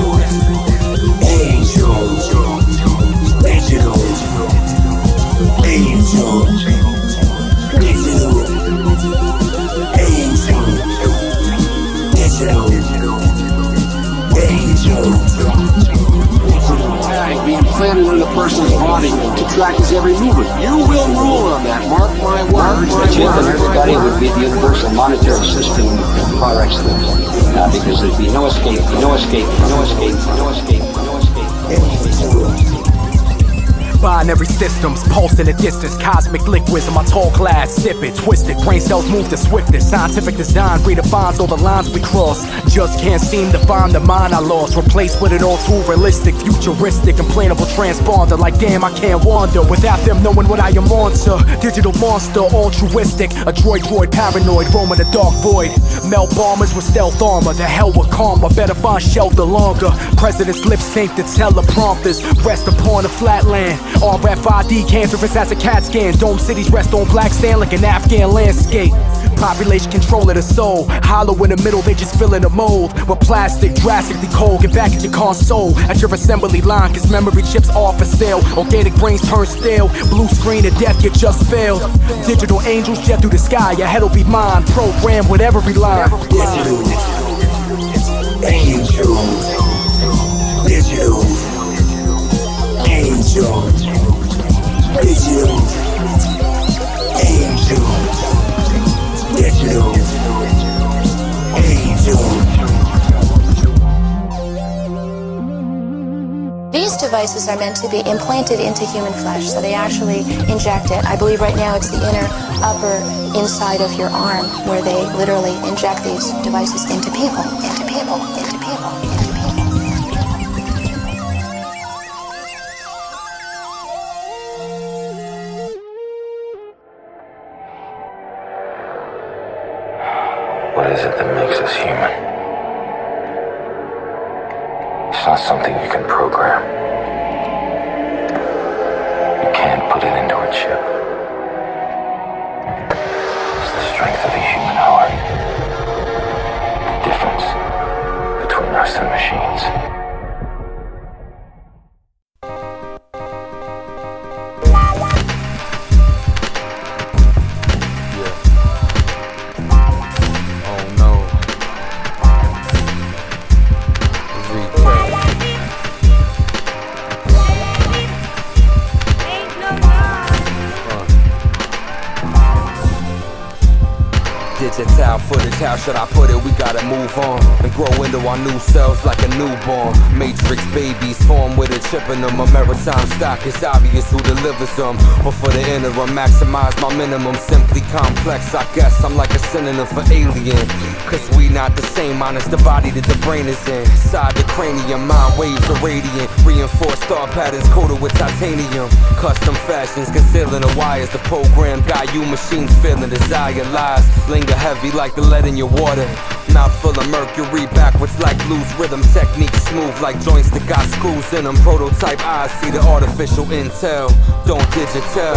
tag being planted in a person's body to track his every movement. You will rule on that. Mark my words. The chip in everybody would be the universal monetary system par excellence, because there'd be no escape, no escape, no escape, no escape, no escape. Binary systems, pulse in the distance, cosmic liquids in my tall glass, sip it, twist it, brain cells move the swiftest, scientific design redefines all the lines we cross, just can't seem to find the mind I lost, replaced with it all too realistic, futuristic, implantable transponder, like damn I can't wander, without them knowing what I am onto, digital monster, altruistic, a droid paranoid, roaming the dark void, melt bombers with stealth armor, the hell with karma, better find shelter longer, president's lip sync the teleprompters, rest upon a flatland, RFID cancerous as a CAT scan. Dome cities rest on black sand like an Afghan landscape. Population control of the soul. Hollow in the middle, they just fill in the mold. With plastic, drastically cold. Get back at your console, at your assembly line, cause memory chips are for sale. Organic brains turn stale. Blue screen of death, you just failed. Digital angels jet through the sky. Your head'll be mine. Programmed with every line. Digital angel. Digital angel. Digital angel. Digital angel. These devices are meant to be implanted into human flesh, so they actually inject it. I believe right now it's the inner, upper, inside of your arm, where they literally inject these devices into people, into people, into people, into people. What is it that makes us human? It's not something you can program. You can't put it into a chip. It's the strength of the human heart. The difference between us and machines. move on and grow into our new selves like a newborn. Matrix babies form with a chip in them. A maritime stock, it's obvious who delivers them. But for the interim, maximize my minimum. Simply complex, I guess I'm like a synonym for alien. Cause we not the same, minus the body that the brain is in. Side the cranium, mind waves are radiant. Reinforced star patterns coated with titanium. Custom fashions concealing the wires. The program got you machines feeling desire lies. Linger heavy like the lead in your water. Mouth full of mercury, backwards like blues rhythm. Technique smooth like joints that got screws in them. Prototype eyes see the artificial intel. Don't digital.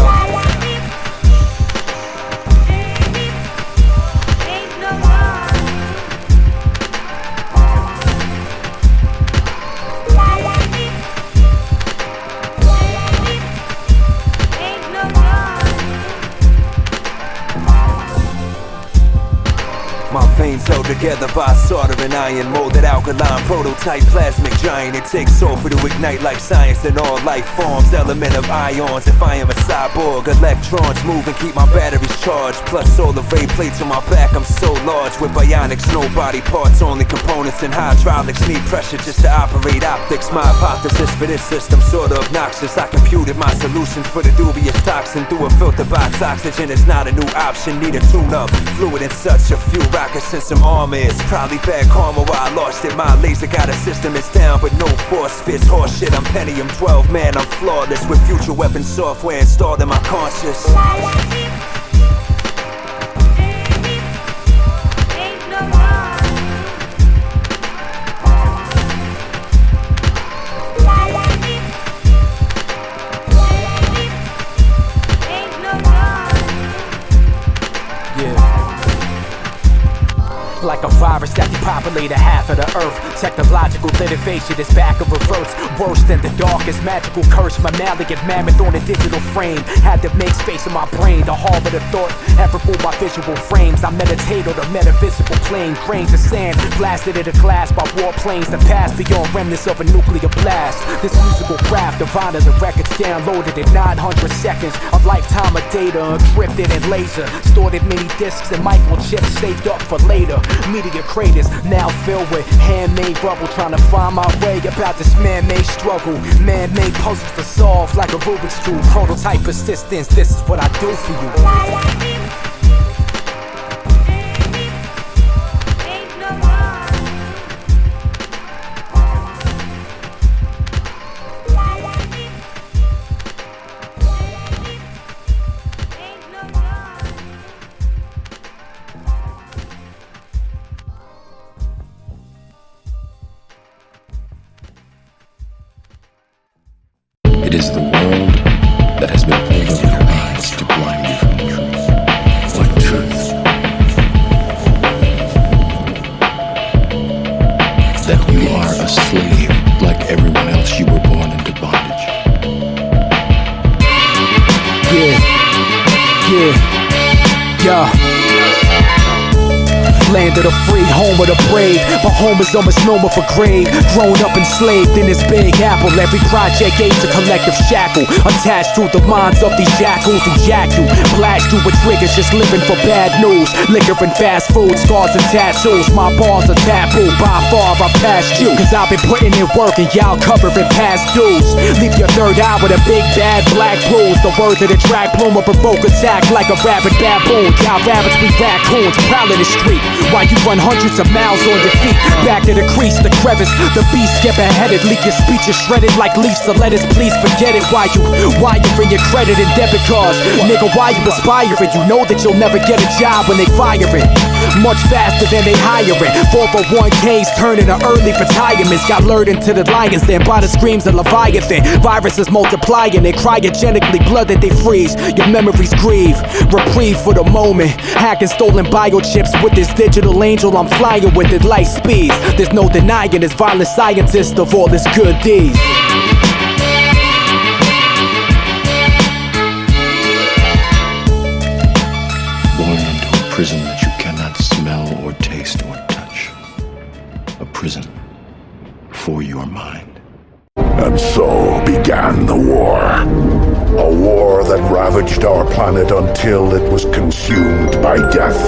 My veins held together by soldering iron, molded alkaline, prototype plasmic giant. It takes sulfur to ignite like science in all life forms. Element of ions, if I am a cyborg. Electrons move and keep my batteries charged. Plus solar ray plates on my back, I'm so large. With bionics, no body parts, only components and hydraulics. Need pressure just to operate optics. My hypothesis for this system sorta obnoxious. I computed my solution for the dubious toxin through a filter box. Oxygen is not a new option, need a tune-up. Fluid in such a few rockets and some armor. It's probably bad karma why I lost it. My laser got a system, it's down but no force fits. Horse shit, I'm Pentium 12, man, I'm flawless. With future weapon software installed in my conscious. Like a virus that depopulated half of the earth. Technological litigation is back and reverse. Worse than the darkest magical curse. My malleate mammoth on a digital frame. Had to make space in my brain to harbor the thought. Ever rule my visual frames. I meditate on the metaphysical plane. Grains of sand blasted in a glass by warplanes that pass beyond remnants of a nuclear blast. This musical craft, the vinyl, the records downloaded in 900 seconds. A lifetime of data encrypted in laser. Stored in mini discs and microchips saved up for later. Media craters now filled with handmade rubble. Trying to find my way about this man-made struggle. Man-made puzzles to solve like a Rubik's Cube. Prototype persistence, this is what I do for you. It is the world that has been pulled over your eyes to blind you from the truth. What truth? That you are a slave like everyone else. You were born into bondage. Yeah. Land of the free, home of the brave. But home is a misnomer for grave. Grown up enslaved in this big apple. Every project aids a collective shackle. Attached to the minds of these jackals who jack you. Blast you with triggers, just living for bad news. Liquor and fast food, scars and tattoos. My bars are taboo, by far I passed you. Cause I've been putting in work and y'all covering past dues. Leave your third eye with a big bad black bruise. The words of the track bloom a provoke attack like a rabid baboon. Y'all rabbits, we raccoons, prowling the street. While you run hundreds of miles on your feet. Back to the crease, the crevice, the beast skip aheaded. Leak your speech is shredded like leaves to lettuce. Please forget it. Why you wiring your credit and debit cards? Nigga, why you aspiring? You know that you'll never get a job when they fire it. Much faster than they hire it. 401ks turning to early retirements. Got lured into the lions then by the screams of Leviathan. Viruses multiplying and cryogenically blood that they freeze. Your memories grieve. Reprieve for the moment. Hacking stolen biochips with this digital angel, I'm flying with it light speeds. There's no denying this violent scientist of all his good deeds. Born into a prison that you cannot smell or taste or touch. A prison for your mind. And so began the war. A war that ravaged our planet until it was consumed by death.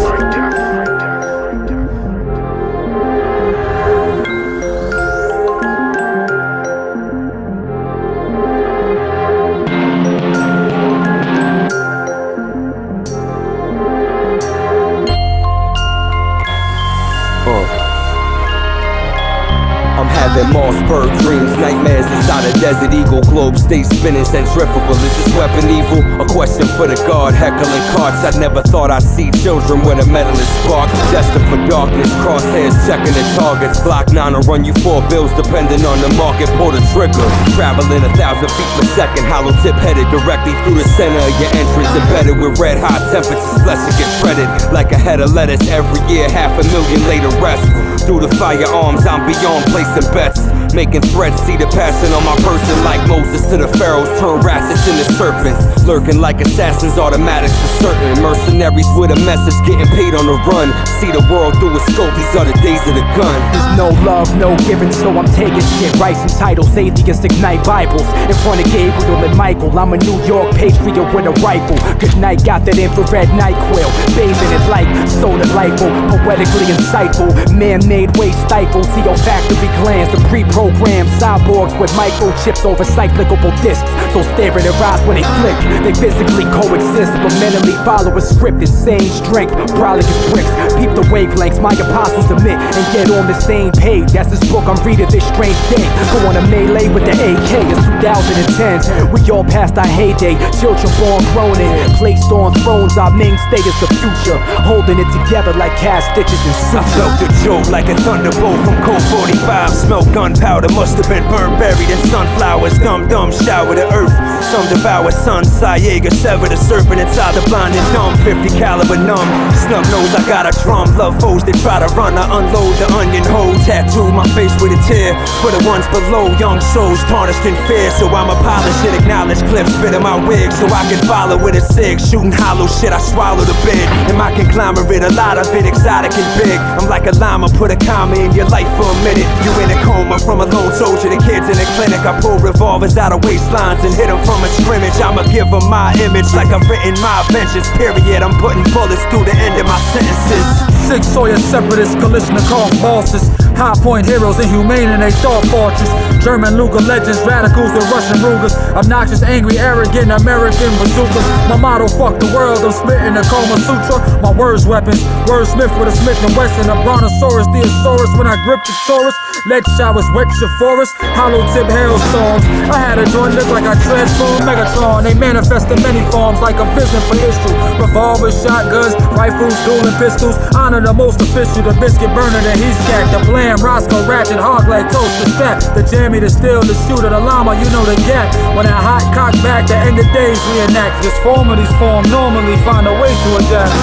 having Mossberg dreams, nightmares inside a desert eagle. Globe stays spinning, centrifugal. Is this weapon evil? A question for the guard, heckling carts. I never thought I'd see children with a metalist spark. Destined for darkness, crosshairs checking the targets. Glock 9 will run you 4 bills depending on the market. Pull the trigger, traveling 1,000 feet per second. Hollow tip headed directly through the center of your entrance. Embedded with red hot temperatures, flesh to get shredded like a head of lettuce. Every year 500,000 later rest. Through the firearms, I'm beyond placing bets. Making threats, see the passion on my person like Moses to the pharaohs. Turn ratchets into serpents, lurking like assassins, automatics for certain. Mercenaries with a message, getting paid on the run. See the world through a scope, these are the days of the gun. There's no love, no giving, so I'm taking shit. Rights and titles, atheists ignite Bibles. In front of Gabriel and Michael, I'm a New York patriot with a rifle. Good night, got that infrared night quill. Bathing in light, so delightful, poetically insightful. Man-made waste stifles, see your factory glands, the pre-programmed cyborgs with microchips over cyclicable discs. So stare in their eyes when they flick. They physically coexist, but mentally follow a script. Insane strength, probably as bricks. Peep the wavelengths, my apostles emit, and get on the same page. That's this book I'm reading this strange day. Go on a melee with the AK, it's 2010. We all past our heyday, children born grown in, placed on thrones. Our mainstay is the future, holding it together like cast stitches and suture. I felt the jolt like a thunderbolt from Colt 45. Smell gunpowder, must have been burnt, buried in sunflowers. Dumb shower the earth, some devour sun. Psy-Op sever the serpent inside the blind and dumb. 50 caliber numb, snub nose, I got a drum. Love foes that try to run, I unload the onion hole. Tattoo my face with a tear for the ones below. Young souls tarnished in fear, so I'ma polish it. Acknowledge clips fit in my wig so I can follow with a sig. Shooting hollow shit, I swallow the bit. In my conglomerate, a lot of it exotic and big. I'm like a llama, put a comma in your life for a minute. You in a coma from a lone soldier to kids in the clinic. I pull revolvers out of waistlines and hit them from a scrimmage. I'ma give them my image like I've written my adventures, period. I'm putting bullets through the end of my sentences. Six Sawyer separatists, Kalishnikov bosses, High Point heroes, inhumane in they thought fortress. German Luger legends, radicals with Russian Rugers. Obnoxious, angry, arrogant, American bazookas. My motto, fuck the world, I'm spitting a Kama Sutra. My words weapons, wordsmith with a Smith & Wesson. A Brontosaurus, Theosaurus when I grip the Taurus. Lead showers, wet your forest, hollow tip hailstorms. I had a joint look like I transformed Megatron. They manifest in many forms like a vision for issue. Revolvers, shotguns, rifles, dueling pistols. Honor the most official, the biscuit burner, the heat stack. The blam, Roscoe, ratchet, hog like toast, the strap. The jammy, the steel, the shooter, the llama, you know the gap. When that hot cock back, the end of days reenact. This formality's form normally find a way to adapt.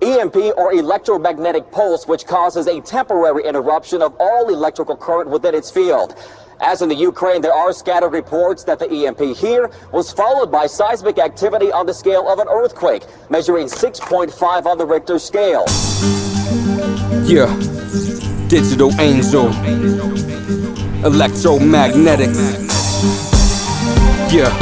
EMP or electromagnetic pulse, which causes a temporary interruption of all electrical current within its field. As in the Ukraine, there are scattered reports that the EMP here was followed by seismic activity on the scale of an earthquake, measuring 6.5 on the Richter scale. Yeah, digital angel, electromagnetics. Yeah.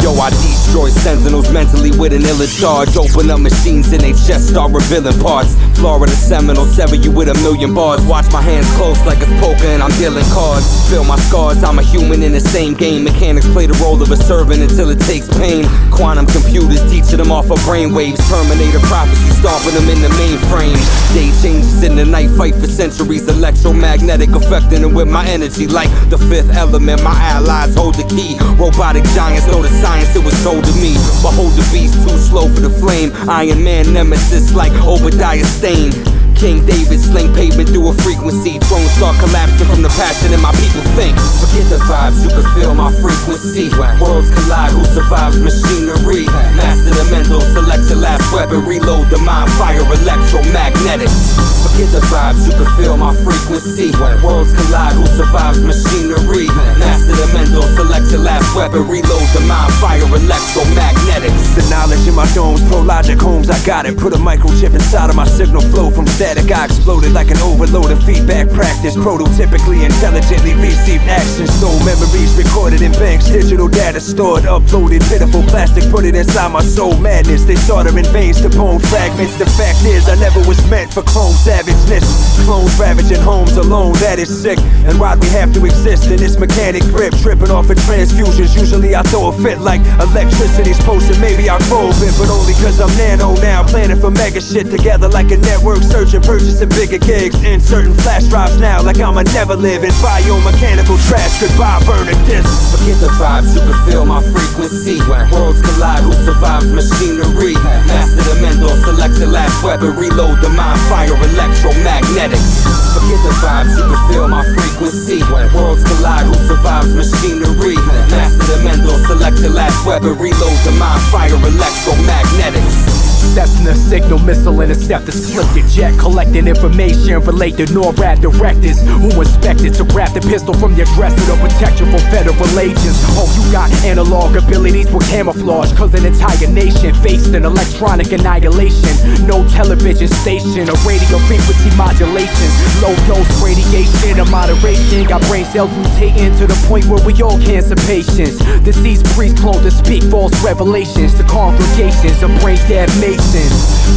Yo, I destroy sentinels mentally with an illa charge. Open up machines in their chest, start revealing parts. Florida Seminole, sever you with 1,000,000 bars. Watch my hands close like it's poker and I'm dealing cards. Feel my scars, I'm a human in the same game. Mechanics play the role of a servant until it takes pain. Quantum computers teaching them off of brainwaves. Terminator prophecy, stomping them in the mainframe. Day changes in the night, fight for centuries. Electromagnetic affecting them with my energy like the fifth element. My allies hold the key. Robotic giants know the science, it was told to me. Behold the beast, too slow for the flame. Iron Man nemesis like Obadiah Stane. King David sling pavement through a frequency. Thrones start collapsing from the passion and my people think. Forget the vibes, you can feel my frequency. Worlds collide, who survives machinery? Master the mental, select your last weapon. Reload the mind, fire electromagnetics. Forget the vibes, you can feel my frequency. Worlds collide, who survives machinery? Master the mental, select your last weapon. Reload the mind, fire electromagnetics. The knowledge in my domes, pro-logic homes, I got it. Put a microchip inside of my signal flow from static. I exploded like an overload of feedback practice. Prototypically, intelligently received actions. Stole memories recorded in banks. Digital data stored, uploaded. Pitiful plastic, put it inside my soul. Madness, they sought to invade remains to bone fragments. The fact is, I never was meant for clone savageness. Clones ravaging homes alone, that is sick. And why'd we have to exist in this mechanic grip? Tripping off of transfusions, usually I throw a fit like electricity's posted. Maybe I'll grow a bit, but only cause I'm Nano now. Planning for mega shit together like a network. Searching, purchasing bigger gigs. Inserting flash drives now like I'ma never live in biomechanical trash. Goodbye, burning discs. Forget the vibes, you can feel my frequency. When worlds collide, who survives machinery? Master the mental, select the last weapon. Reload the mind, fire electromagnetics. Forget the vibes, you can feel my frequency. When worlds collide, who survives machinery? Master the mental, select the last weapon. Reload the mind, fire electromagnetics. Cessna signal missile interceptors, flip your jet, collecting information, relate to NORAD directors who inspected to grab the pistol from the aggressor to protect you from federal agents. Oh, you got analog abilities with camouflage, cause an entire nation faced an electronic annihilation. No television station or radio frequency modulation, low dose radiation or moderation. Got brain cells mutating to the point where we all cancer patients. Deceased priests clone to speak false revelations to congregations of brain dead masons.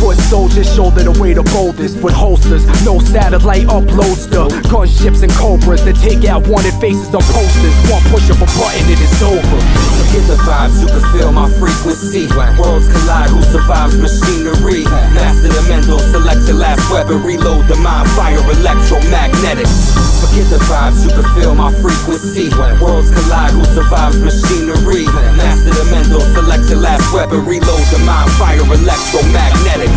Foot soldiers shoulder the weight of boulders with holsters. No satellite uploads to gunships and cobras that take out wanted faces on posters. One push of a button and it's over. Forget the vibes, you can feel my frequency. When worlds collide, who survives machinery? Master the mental, select the last weapon. Reload the mind, fire electromagnetics. Forget the vibes, you can feel my frequency. When worlds collide, who survives machinery? Master the mental, select the last weapon. Reload the mind, fire electromagnetics.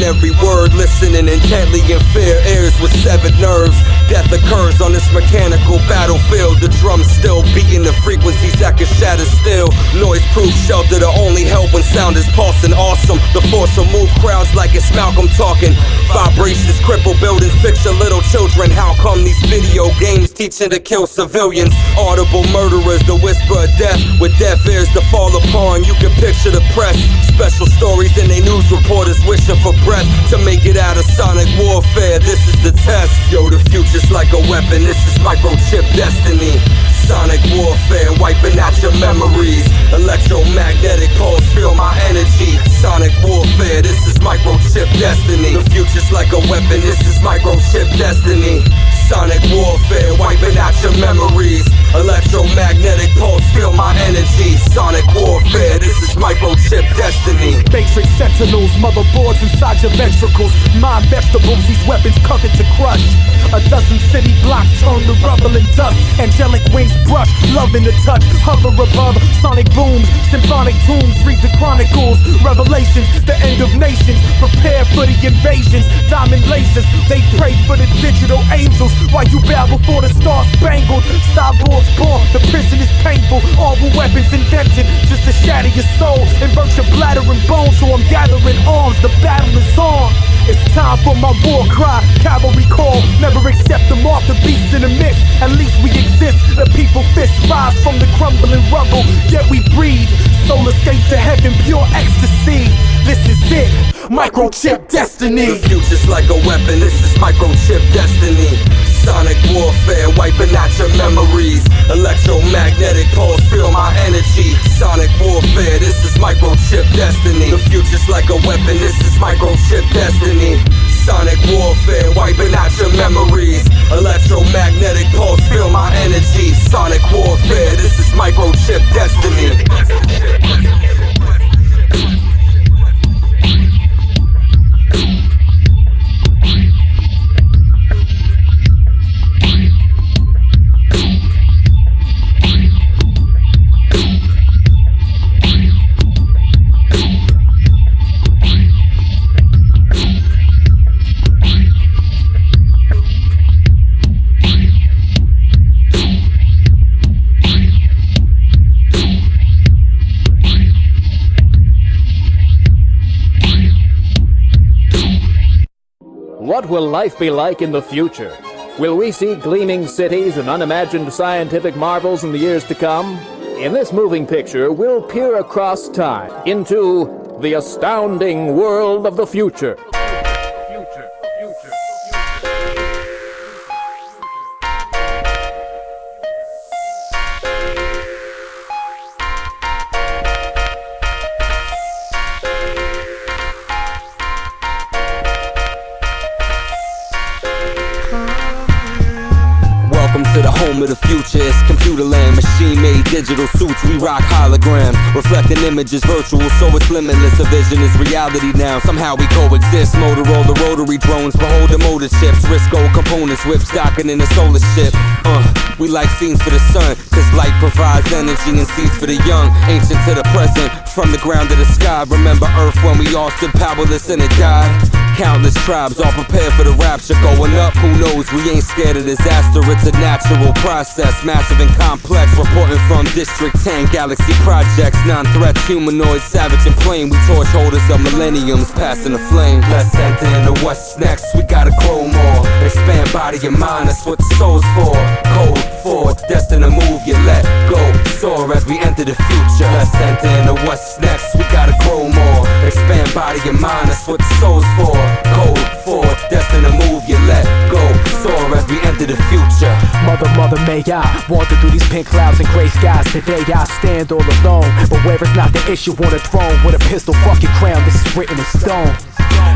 Every word, listening intently in fear, ears with severed nerves. Death occurs on this mechanical battlefield. The drums still beating the frequencies that can shatter still. Noise-proof shelter, the only help when sound is pulsing. Awesome, the force will move crowds like it's Malcolm talking. Vibrations cripple buildings, picture little children. How come these video games teaching to kill civilians? Audible murderers, the whisper of death with deaf ears to fall upon. You can picture the press, special stories in they news reporters wishing for breath to make it out of sonic warfare. This is the test. Yo, the future's like a weapon. This is microchip destiny. Sonic warfare, wiping out your memories. Electromagnetic pulse, feel my energy. Sonic warfare, this is microchip destiny. The future's like a weapon. This is microchip destiny. Sonic warfare, wiping out your memories. Electromagnetic pulse, feel my energy. Sonic warfare, this is microchip destiny. Matrix sentinels, motherboards inside your ventricles. Mind vegetables, these weapons covered to crush. A dozen city blocks turn to rubble and dust. Angelic wings brush, love in the touch. Hover above, sonic booms, symphonic tunes. Read the chronicles, revelations, the end of nations. Prepare for the invasions, diamond lasers. They pray for the digital angels. Why you bow before the stars spangled? Cyborgs born, the prison is painful. All the weapons invented just to shatter your soul, invert your bladder and bones. So I'm gathering arms, the battle is on. It's time for my war cry, cavalry call. Never accept the mark, the beast in the mix. At least we exist, the people fists rise from the crumbling rubble. Yet we breathe, soul escapes to heaven, pure ecstasy. This is it, microchip destiny. The future's like a weapon, this is microchip destiny. Sonic warfare, wiping out your memories. Electromagnetic pulse, feel my energy. Sonic warfare, this is microchip destiny. The future's like a weapon, this is microchip destiny. Sonic warfare, wiping out your memories. Electromagnetic pulse, feel my energy. Sonic warfare, this is microchip destiny. What will life be like in the future? Will we see gleaming cities and unimagined scientific marvels in the years to come? In this moving picture, we'll peer across time into the astounding world of the future. Of the future, it's computer land, machine-made digital suits. We rock holograms, reflecting images virtual, so it's limitless. A vision is reality now. Somehow we coexist. Motorola rotary drones, behold the motor chips. Risco components, whip stocking in a solar ship. We like scenes for the sun, cause light provides energy and seeds for the young. Ancient to the present, from the ground to the sky. Remember Earth when we all stood powerless and it died. Countless tribes all prepared for the rapture. Going up, who knows, we ain't scared of disaster. It's a natural process, massive and complex. Reporting from District 10, Galaxy Projects. Non-threats, humanoid, savage and plain. We torch holders of millenniums, passing the flame. Let's enter into what's next, we gotta grow more. Expand body and mind, that's what the soul's for. Code 4, destined to move, you let go. Soar as we enter the future. Let's enter into what's next, we gotta grow more. Expand body and mind, that's what the soul's for. Code 4, destined to move, you let go. Soar as we enter the future. Mother, may I wander through these pink clouds and gray skies. Today I stand all alone, but where is not the issue on a throne with a pistol fucking crown. This is written in stone.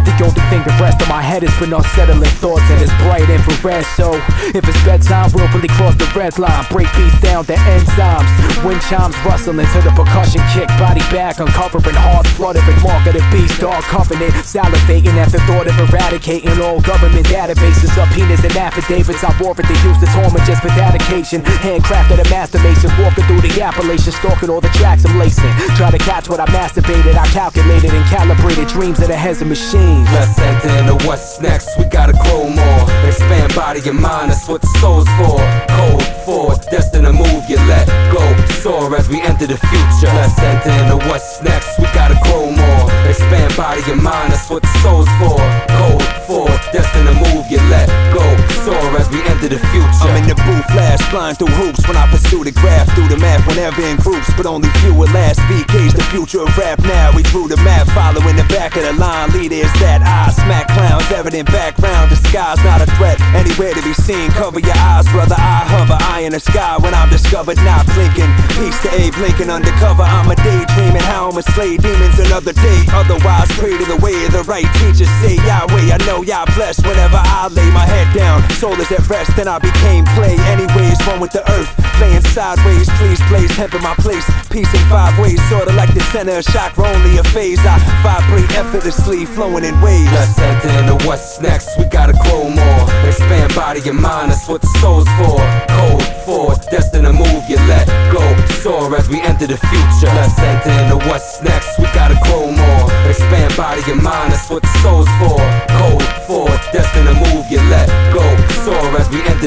The only thing that rests on my head is with unsettling thoughts and it's bright infrared. So if it's bedtime, we'll really cross the red line. Break beats down to enzymes. Wind chimes rustling to the percussion kick. Body back, uncovering heart fluttering. Mark of the beast, dark covenant. Salivating at the thought of eradicating all government databases. Subpoenas and affidavits. I wore it to use the torment just for that occasion. Handcrafted a master mason. Walking through the Appalachians, stalking all the tracks I'm lacing. Try to catch what I masturbated. I calculated and calibrated dreams in the heads of machines. Let's enter into what's next, we gotta grow more. Expand body and mind, that's what the soul's for. Code 4, destined to move, you let go. Soar as we enter the future. Let's enter into what's next, we gotta grow more. Expand body and mind, that's what the soul's for. Code 4, destined to move, you let go. Soar as we enter the future. I'm in the booth, flash, flying through hoops. When I pursue the graph, through the math, whenever in groups. But only few will last, VK's the future of rap now. We drew the map, following the back of the line. Leaders that I smack clowns, evident background. Disguise not a threat, anywhere to be seen. Cover your eyes, brother, I hover. Eye in the sky when I'm discovered, not blinking. Peace to Abe Lincoln undercover. I'm a daydreaming how I'ma slay demons another day. Otherwise, pray to the way of the right teachers. Say Yahweh, I know y'all blessed whenever I lay my head down. Soul is at rest, then I became play. Anyways, one with the earth, playing sideways. Please place hemp in my place. Peace in 5 ways, sorta like the center of chakra, only a phase. I vibrate effortlessly, flowing in waves. Let's enter into what's next, we gotta grow more. Expand body and mind, that's what the soul's for. Code 4, destined to move, you let go. Soar as we enter the future. Let's enter into what's next, we gotta grow more. Expand body and mind, that's what the soul's for. Code 4, destined to move, you let go. Soar as we enter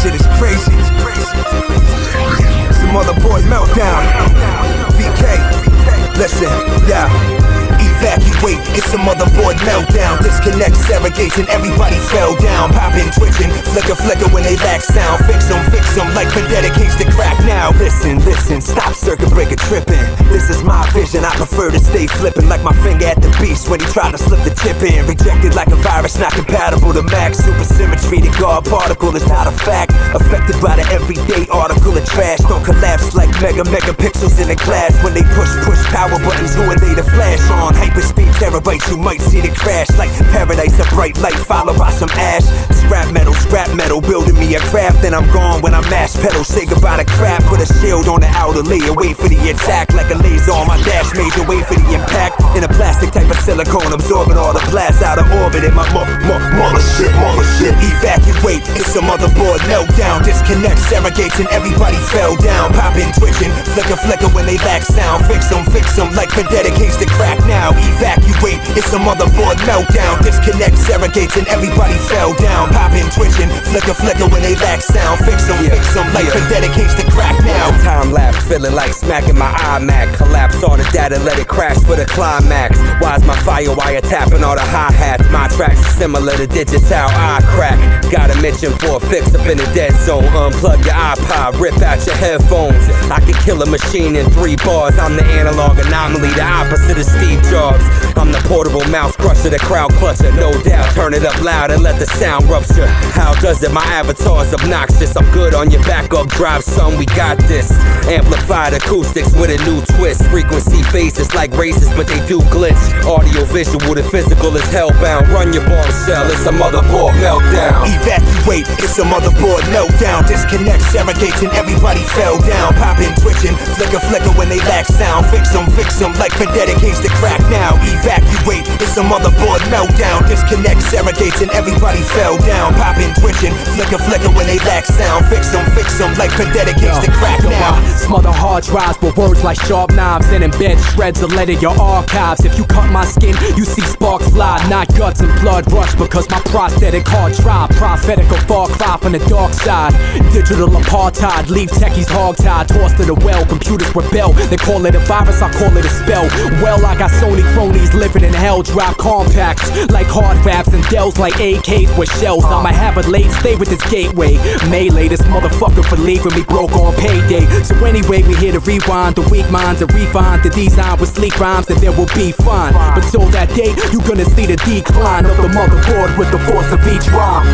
Shit is crazy. It's a Motherboard Meltdown. VK, listen, yeah. Evacuate, it's a Motherboard Meltdown. Disconnect, surrogates, and everybody fell down. Popping, twitching, flicker when they lack sound. Fix them like Vendetta, Kingz to crack now. Listen, stop circuit breaker tripping. This is my vision, I prefer to stay flipping. Like my finger at the beast when he tried to slip the chip in. Rejected like a virus, not compatible to max. Supersymmetry, the God particle is not a fact. Affected by the everyday article of trash. Don't collapse like megapixels in a glass. When they push power buttons, who are they to flash on? Hyperspeed terabytes, you might see the crash. Like paradise, a bright light followed by some ash. Scrap metal, building me a craft. Then I'm gone when I mash pedal. Say goodbye to crap, put a shield on the outer layer. Wait for the attack, like a laser on my dash major. Wait for the impact, in a plastic type of silicone. Absorbing all the blast out of orbit in my mothership. Evacuate, it's a Motherboard Meltdown. Disconnect, surrogates, and everybody fell down. Popping, twitching, flicker when they lack sound. Fix them like Vendetta, Kingz to crack now. Evacuate, it's a Motherboard Meltdown. Disconnect, surrogates, and everybody fell down. Popping, twitching, flicker when they lack sound. Fix them like Vendetta, Kingz to crack now. Time lapse, feeling like smacking my iMac. Collapse all the data, let it crash for the climax. Why's my firewire tapping all the hi-hats? My tracks are similar to digital, I crack. Got a mention for a fix up in the dead zone. Unplug your iPod, rip out your headphones. I can kill a machine in 3 bars. I'm the analog anomaly, the opposite of Steve Jobs. I'm the portable mouse crusher, the crowd clutcher. No doubt, turn it up loud and let the sound rupture. How does it? My avatar's obnoxious. I'm good on your backup drive, son, we got this. Amplified acoustics with a new twist. Frequency phases like races, but they do glitch. Audio visual, the physical is hellbound. Run your bombshell, it's a Motherboard Meltdown. Evacuate, it's a Motherboard Meltdown. Disconnect, surrogates, and everybody fell down. Popping, twitching, flicker when they lack sound. Fix them like Vendetta, Kingz to crack now. Evacuate, it's a Motherboard Meltdown. Disconnect, surrogates, and everybody fell down. Popping, twitching, flicker when they lack sound. Fix them like Vendetta, Kingz to crack now. Smother hard drives with words like sharp knives and embed shreds of lead in your archives. If you cut my skin, you see sparks fly, not guts and blood rush. Because my prosthetic hard drive, prophetic of far cry from the dark side. Digital apartheid, leave techies hogtied, tossed to the well. Computers rebel, they call it a virus, I call it a spell. Well, I got Sony cronies living in hell, drop compacts like hard fabs and Dells like AKs with shells. I'ma have a late stay with this gateway. Melee this motherfucker for leaving me broke on payday. So anyway, we here to rewind the weak minds and refine the design with sleek rhymes, and there will be fun. But till that day, you gonna see the decline of the motherboard with the force of each rhyme.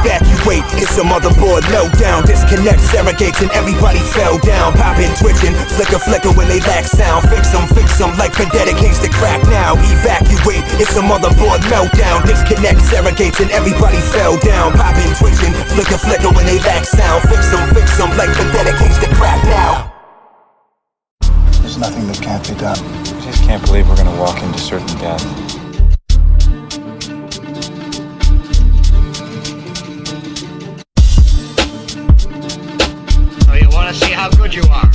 Evacuate, it's a Motherboard Meltdown. Disconnect, surrogates, and everybody fell down. Popping, twitching, flicker when they lack sound. Fix them like Vendetta, Kingz to crack now. Evacuate, it's a Motherboard Meltdown. Disconnect, surrogates, and everybody fell down. Popping, twitching, flicker when they lack sound. Fix them like Vendetta, Kingz to crack now. There's nothing that can't be done. I just can't believe we're gonna walk into certain death. So you want to see how good you are?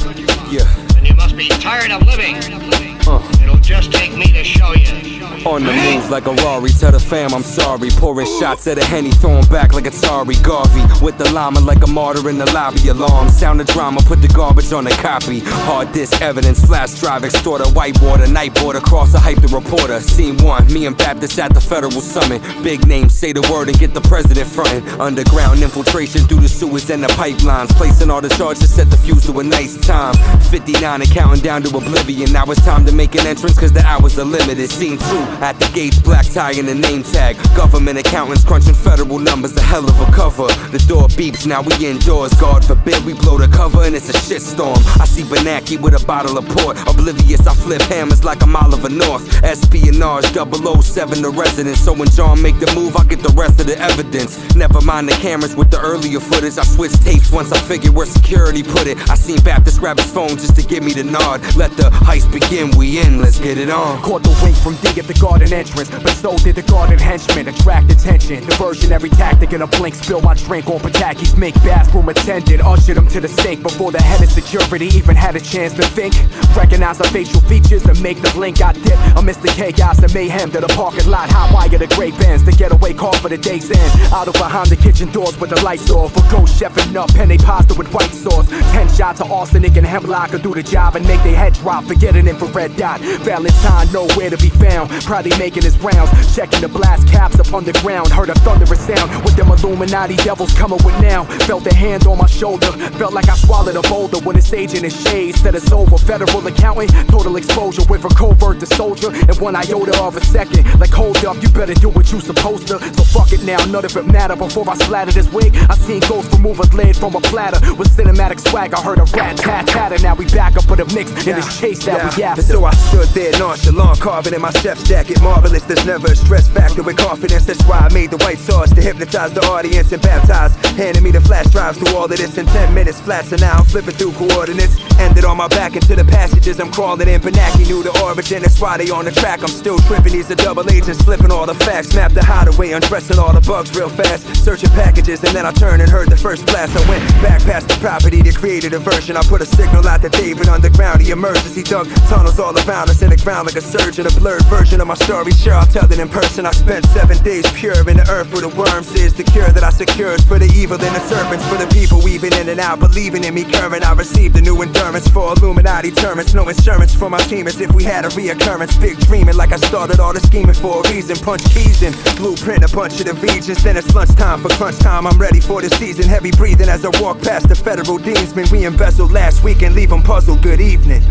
Yeah. Then you must be tired of living. It'll just take me to show you. On the move like a Rari, tell the fam I'm sorry. Pouring shots at a Henny, throwing back like Atari Garvey. With the llama like a martyr in the lobby. Alarm, sound of drama, put the garbage on the copy. Hard disk evidence, flash drive, extort a whiteboard, a nightboard across a hype the reporter. Scene 1, me and Baptist at the Federal Summit. Big names, say the word and get the president frontin'. Underground infiltration through the sewers and the pipelines. Placing all the charges, set the fuse to a nice time. 59 and counting down to oblivion. Now it's time to make an entrance cause the hours are limited. Scene 2, at the gates, black tie and a name tag. Government accountants crunching federal numbers, a hell of a cover. The door beeps, now we indoors. God forbid we blow the cover and it's a shitstorm. I see Benaki with a bottle of port. Oblivious, I flip hammers like I'm Oliver North. Espionage, 007 the residence. So when John make the move, I get the rest of the evidence. Never mind the cameras with the earlier footage. I switch tapes once I figured where security put it. I seen Baptist grab his phone just to give me the nod. Let the heist begin, we in, let's get it on. Caught the wink from D at the garden entrance, but so did the garden henchmen. Attract attention, diversionary tactic in a blink. Spill my drink on Patakis, make bathroom attendant. Ushered him to the sink before the head of security even had a chance to think. Recognize our facial features and make the blink. I dip amidst the chaos and mayhem to the parking lot. Hot wire the great bands, the getaway car for the day's end. Out of behind the kitchen doors with the lights off. A ghost chefing up penne pasta with white sauce. 10 shots of arsenic and hemlock will do the job and make their head drop. Forget an infrared dot. Valentine nowhere to be found, probably making his rounds. Checking the blast caps up underground. Heard a thunderous sound with them Illuminati devils coming with now. Felt a hand on my shoulder, felt like I swallowed a boulder. When it's age in his shade, said it's over. Federal accountant, total exposure. Went from covert to soldier in 1 iota of a second. Like hold up, you better do what you supposed to. So fuck it now, none of it matter. Before I splattered his wig, I seen ghosts remove a lid from a platter. With cinematic swag, I heard a rat tat tatter. Now we back up with a mix in this chase that we after. So I stood there nonchalant, carving in my chef's jacket. Marvelous, there's never a stress factor with confidence. That's why I made the white sauce to hypnotize the audience and baptize. Handing me the flash drives through all of this in 10 minutes flat. So now I'm flipping through coordinates. Ended on my back into the passages I'm crawling in. Benaki knew the origin, that's why they on the track. I'm still tripping, these are double agents, slipping all the facts. Map the hideaway, undressing all the bugs real fast. Searching packages and then I turned and heard the first blast. I went back past the property, they created a version. I put a signal out to David underground, he emerges. He dug tunnels all around us in the ground like a surgeon. A blurred version of my story, sure I'll tell it in person. I spent 7 days pure in the earth where the worms is. The cure that I secured for the evil and the serpents. For the people weaving in and out, believing in me current. I received a new endurance for Illuminati terms. No insurance for my team as if we had a reoccurrence. Big dreaming like I started all the scheming for a reason. Punch keys in, blueprint a bunch of the Visionz. Then it's lunchtime for crunch time, I'm ready for the season. Heavy breathing as I walk past the federal demons. We embezzled last week and leave them puzzled. Good evening.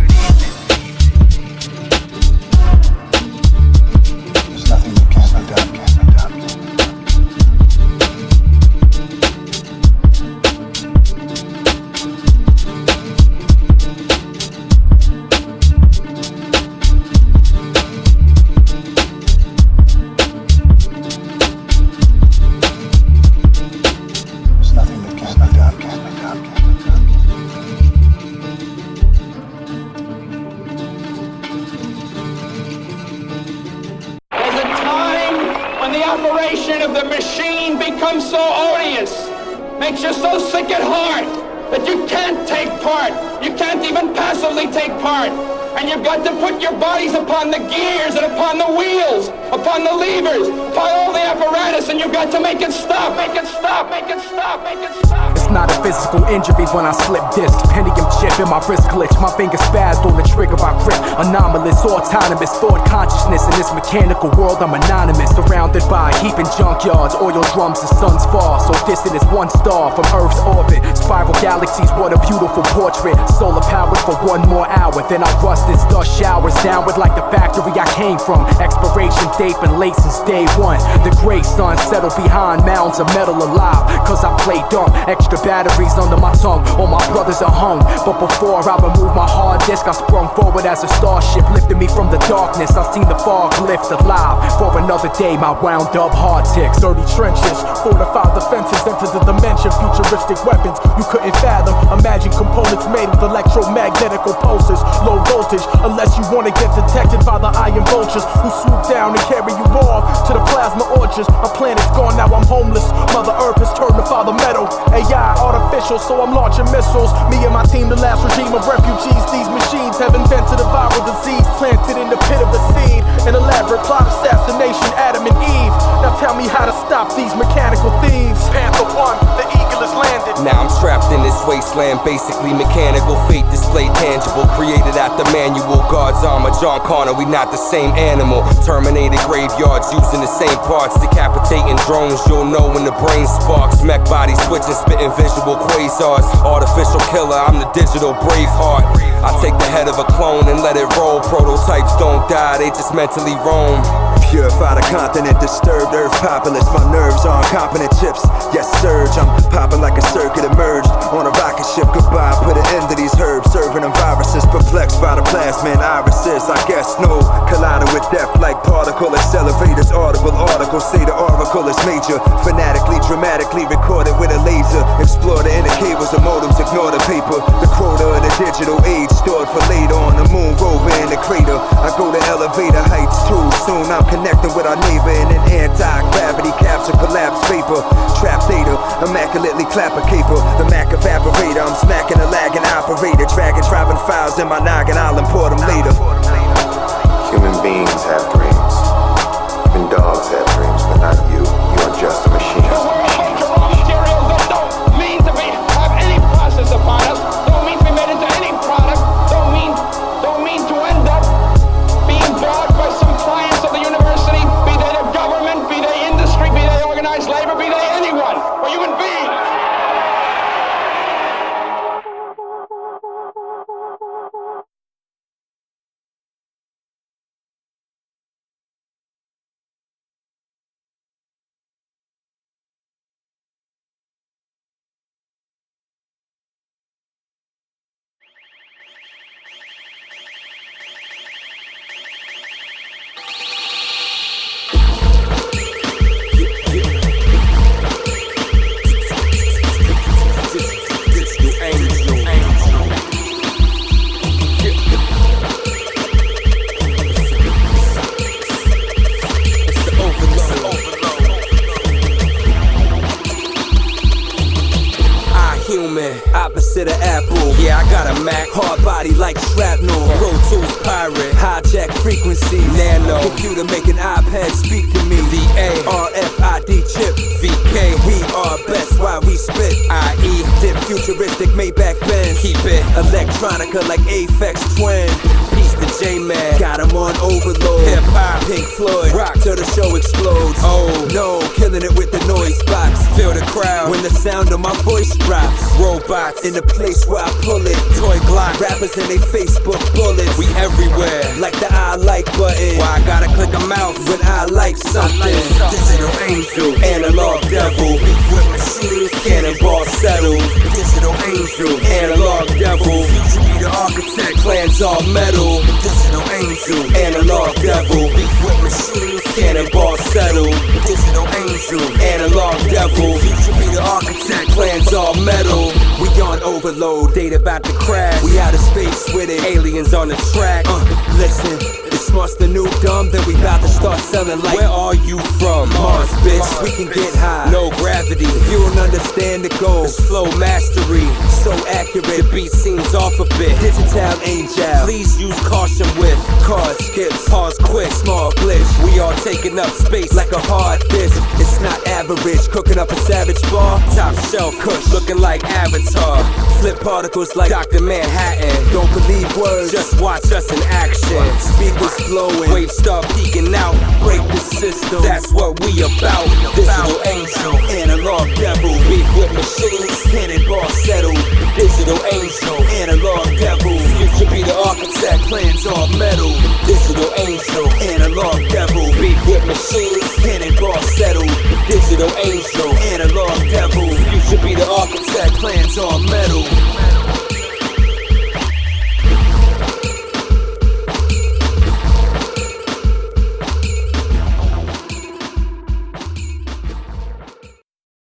There's nothing that can't be done. Of the machine becomes so odious, makes you so sick at heart that you can't take part. You can't even passively take part. And you've got to put your bodies upon the gears and upon the wheels, upon the levers, upon all the apparatus, and you've got to make it stop, make it stop, make it stop, make it stop. It's not a physical injury when I slip disc. Pentium chip in my wrist glitch. My finger spazzed on the trigger I grip. Anomalous, autonomous thought consciousness. In this mechanical world I'm anonymous. Surrounded by heaping junkyards, oil drums and suns far. So distant as one star from Earth's orbit. Spiral galaxies, what a beautiful portrait. Solar powered for 1 more hour. Then I rust as dust showers downward like the factory I came from. Expiration date been late since day one. The gray sun settled behind mounds of metal alive. Cause I play dumb. Extra batteries under my tongue. All my brothers are hung. But before I removed my hard disk, I sprung forward as a starship lifted me from the darkness. I seen the fog lift alive. For another day my wound up hard ticks. Dirty trenches, fortified defenses, enter the dimension. Futuristic weapons you couldn't fathom. Imagine components made with electromagnetical pulses. Low voltage, unless you wanna get detected by the iron vultures who swoop down and carry you off to the plasma orchards. My planet's gone, now I'm homeless. Mother Earth has turned to Father Metal. AI artificial, so I'm launching missiles. Me and my team, the last regime of refugees. These machines have invented a viral disease planted in the pit of the seed. An elaborate plot assassination, Adam and Eve. Now tell me how to stop these mechanical thieves. Panther 1, the eagle is landed. Now I'm trapped in this wasteland, basically mechanical. Fate displayed tangible, created at the manual. God's armor, John Connor, we not the same animal. Terminated graveyards using the same parts. Decapitating drones, you'll know when the brain sparks. Mech body switching, spitting visual quasars. Artificial killer, I'm the digital Braveheart. I take the head of a clone and let it roll. Prototypes don't die, they just mentally roam. Purify the continent, disturbed earth populace. My nerves are incompetent chips. Yes, surge, I'm popping like a circuit emerged on a rocket ship. Goodbye, put an end to these herbs, serving them viruses. Perplexed by the plasma and irises. I guess no, colliding with death like particle accelerators. Audible articles say the oracle is major. Fanatically, dramatically recorded with a laser. Explore the inner cables of modems, ignore the paper. The quota of the digital age stored for later on the moon rover in the crater. I go to elevator heights too soon. I'm connecting with our neighbor in an anti-gravity capture collapse vapor. Trap data, immaculately clap a caper. The Mac evaporator, I'm smacking a lagging operator. Dragging driving files in my noggin, I'll import them later. Human beings have dreams. Even dogs have dreams, but not you. You are just a machine. We're a bunch of raw materials that don't mean to have any process upon us, don't mean to be made into any product, don't mean to end up being bought by some clients of the university, be they the government, be they industry, be they organized labor, be they anyone. We're human beings. Opposite of Apple, yeah, I got a Mac. Hard body like shrapnel. Pro Tools pirate, hijack frequency. Nano, computer making iPad speak to me. D.E.A.D, RFID chip. VK, we are best while we spit. IE, dip futuristic Maybach Benz. Keep it electronica like Aphex Twin. Peace to J-Man, got him on overload. Hip hop, Pink Floyd, rock till the show explodes. Oh no, killing it with the noise box. Feel the crowd when the sound of my voice drops. Robots in the place where I pull it. Toy Glock, rappers in they Facebook bullets. We everywhere, like the I like button. Why I gotta click a mouse when I like something? Digital angel, analog devil. Beef with machines, cannonball settle. Digital angel, analog devil. Future be the architect, plans all metal. Digital angel, analog devil. Beef with machines, cannonball settle. Digital angel, analog devil. Future be the architect, plans all metal. We on overload, data about to crash. We out of space with it, aliens on the track. Listen, it's Mars the new dumb, then we about to start selling like. Where are you from? Mars, bitch. We can get high, no gravity. If you don't understand the goal, it's flow mastery. So accurate, the beat seems off a bit. Digital angel, please use caution with card skips, pause quick, small glitch. We all taking up space like a hard disk. It's not average, cooking up a savage bar. Top shelf, kush, looking like Avatar. Flip particles like Dr. Manhattan. Don't believe words, just watch us in action. Speakers blowing, waves start peeking out. Break the system, that's what we about. Digital angel, analog devil. Beef with machines, cannonball settle. Digital angel, analog devil. Future be the architect, plans all metal. Digital angel, analog devil. Beef with machines, cannonball settle. Digital angel, analog devil. Future be the architect, plans all metal.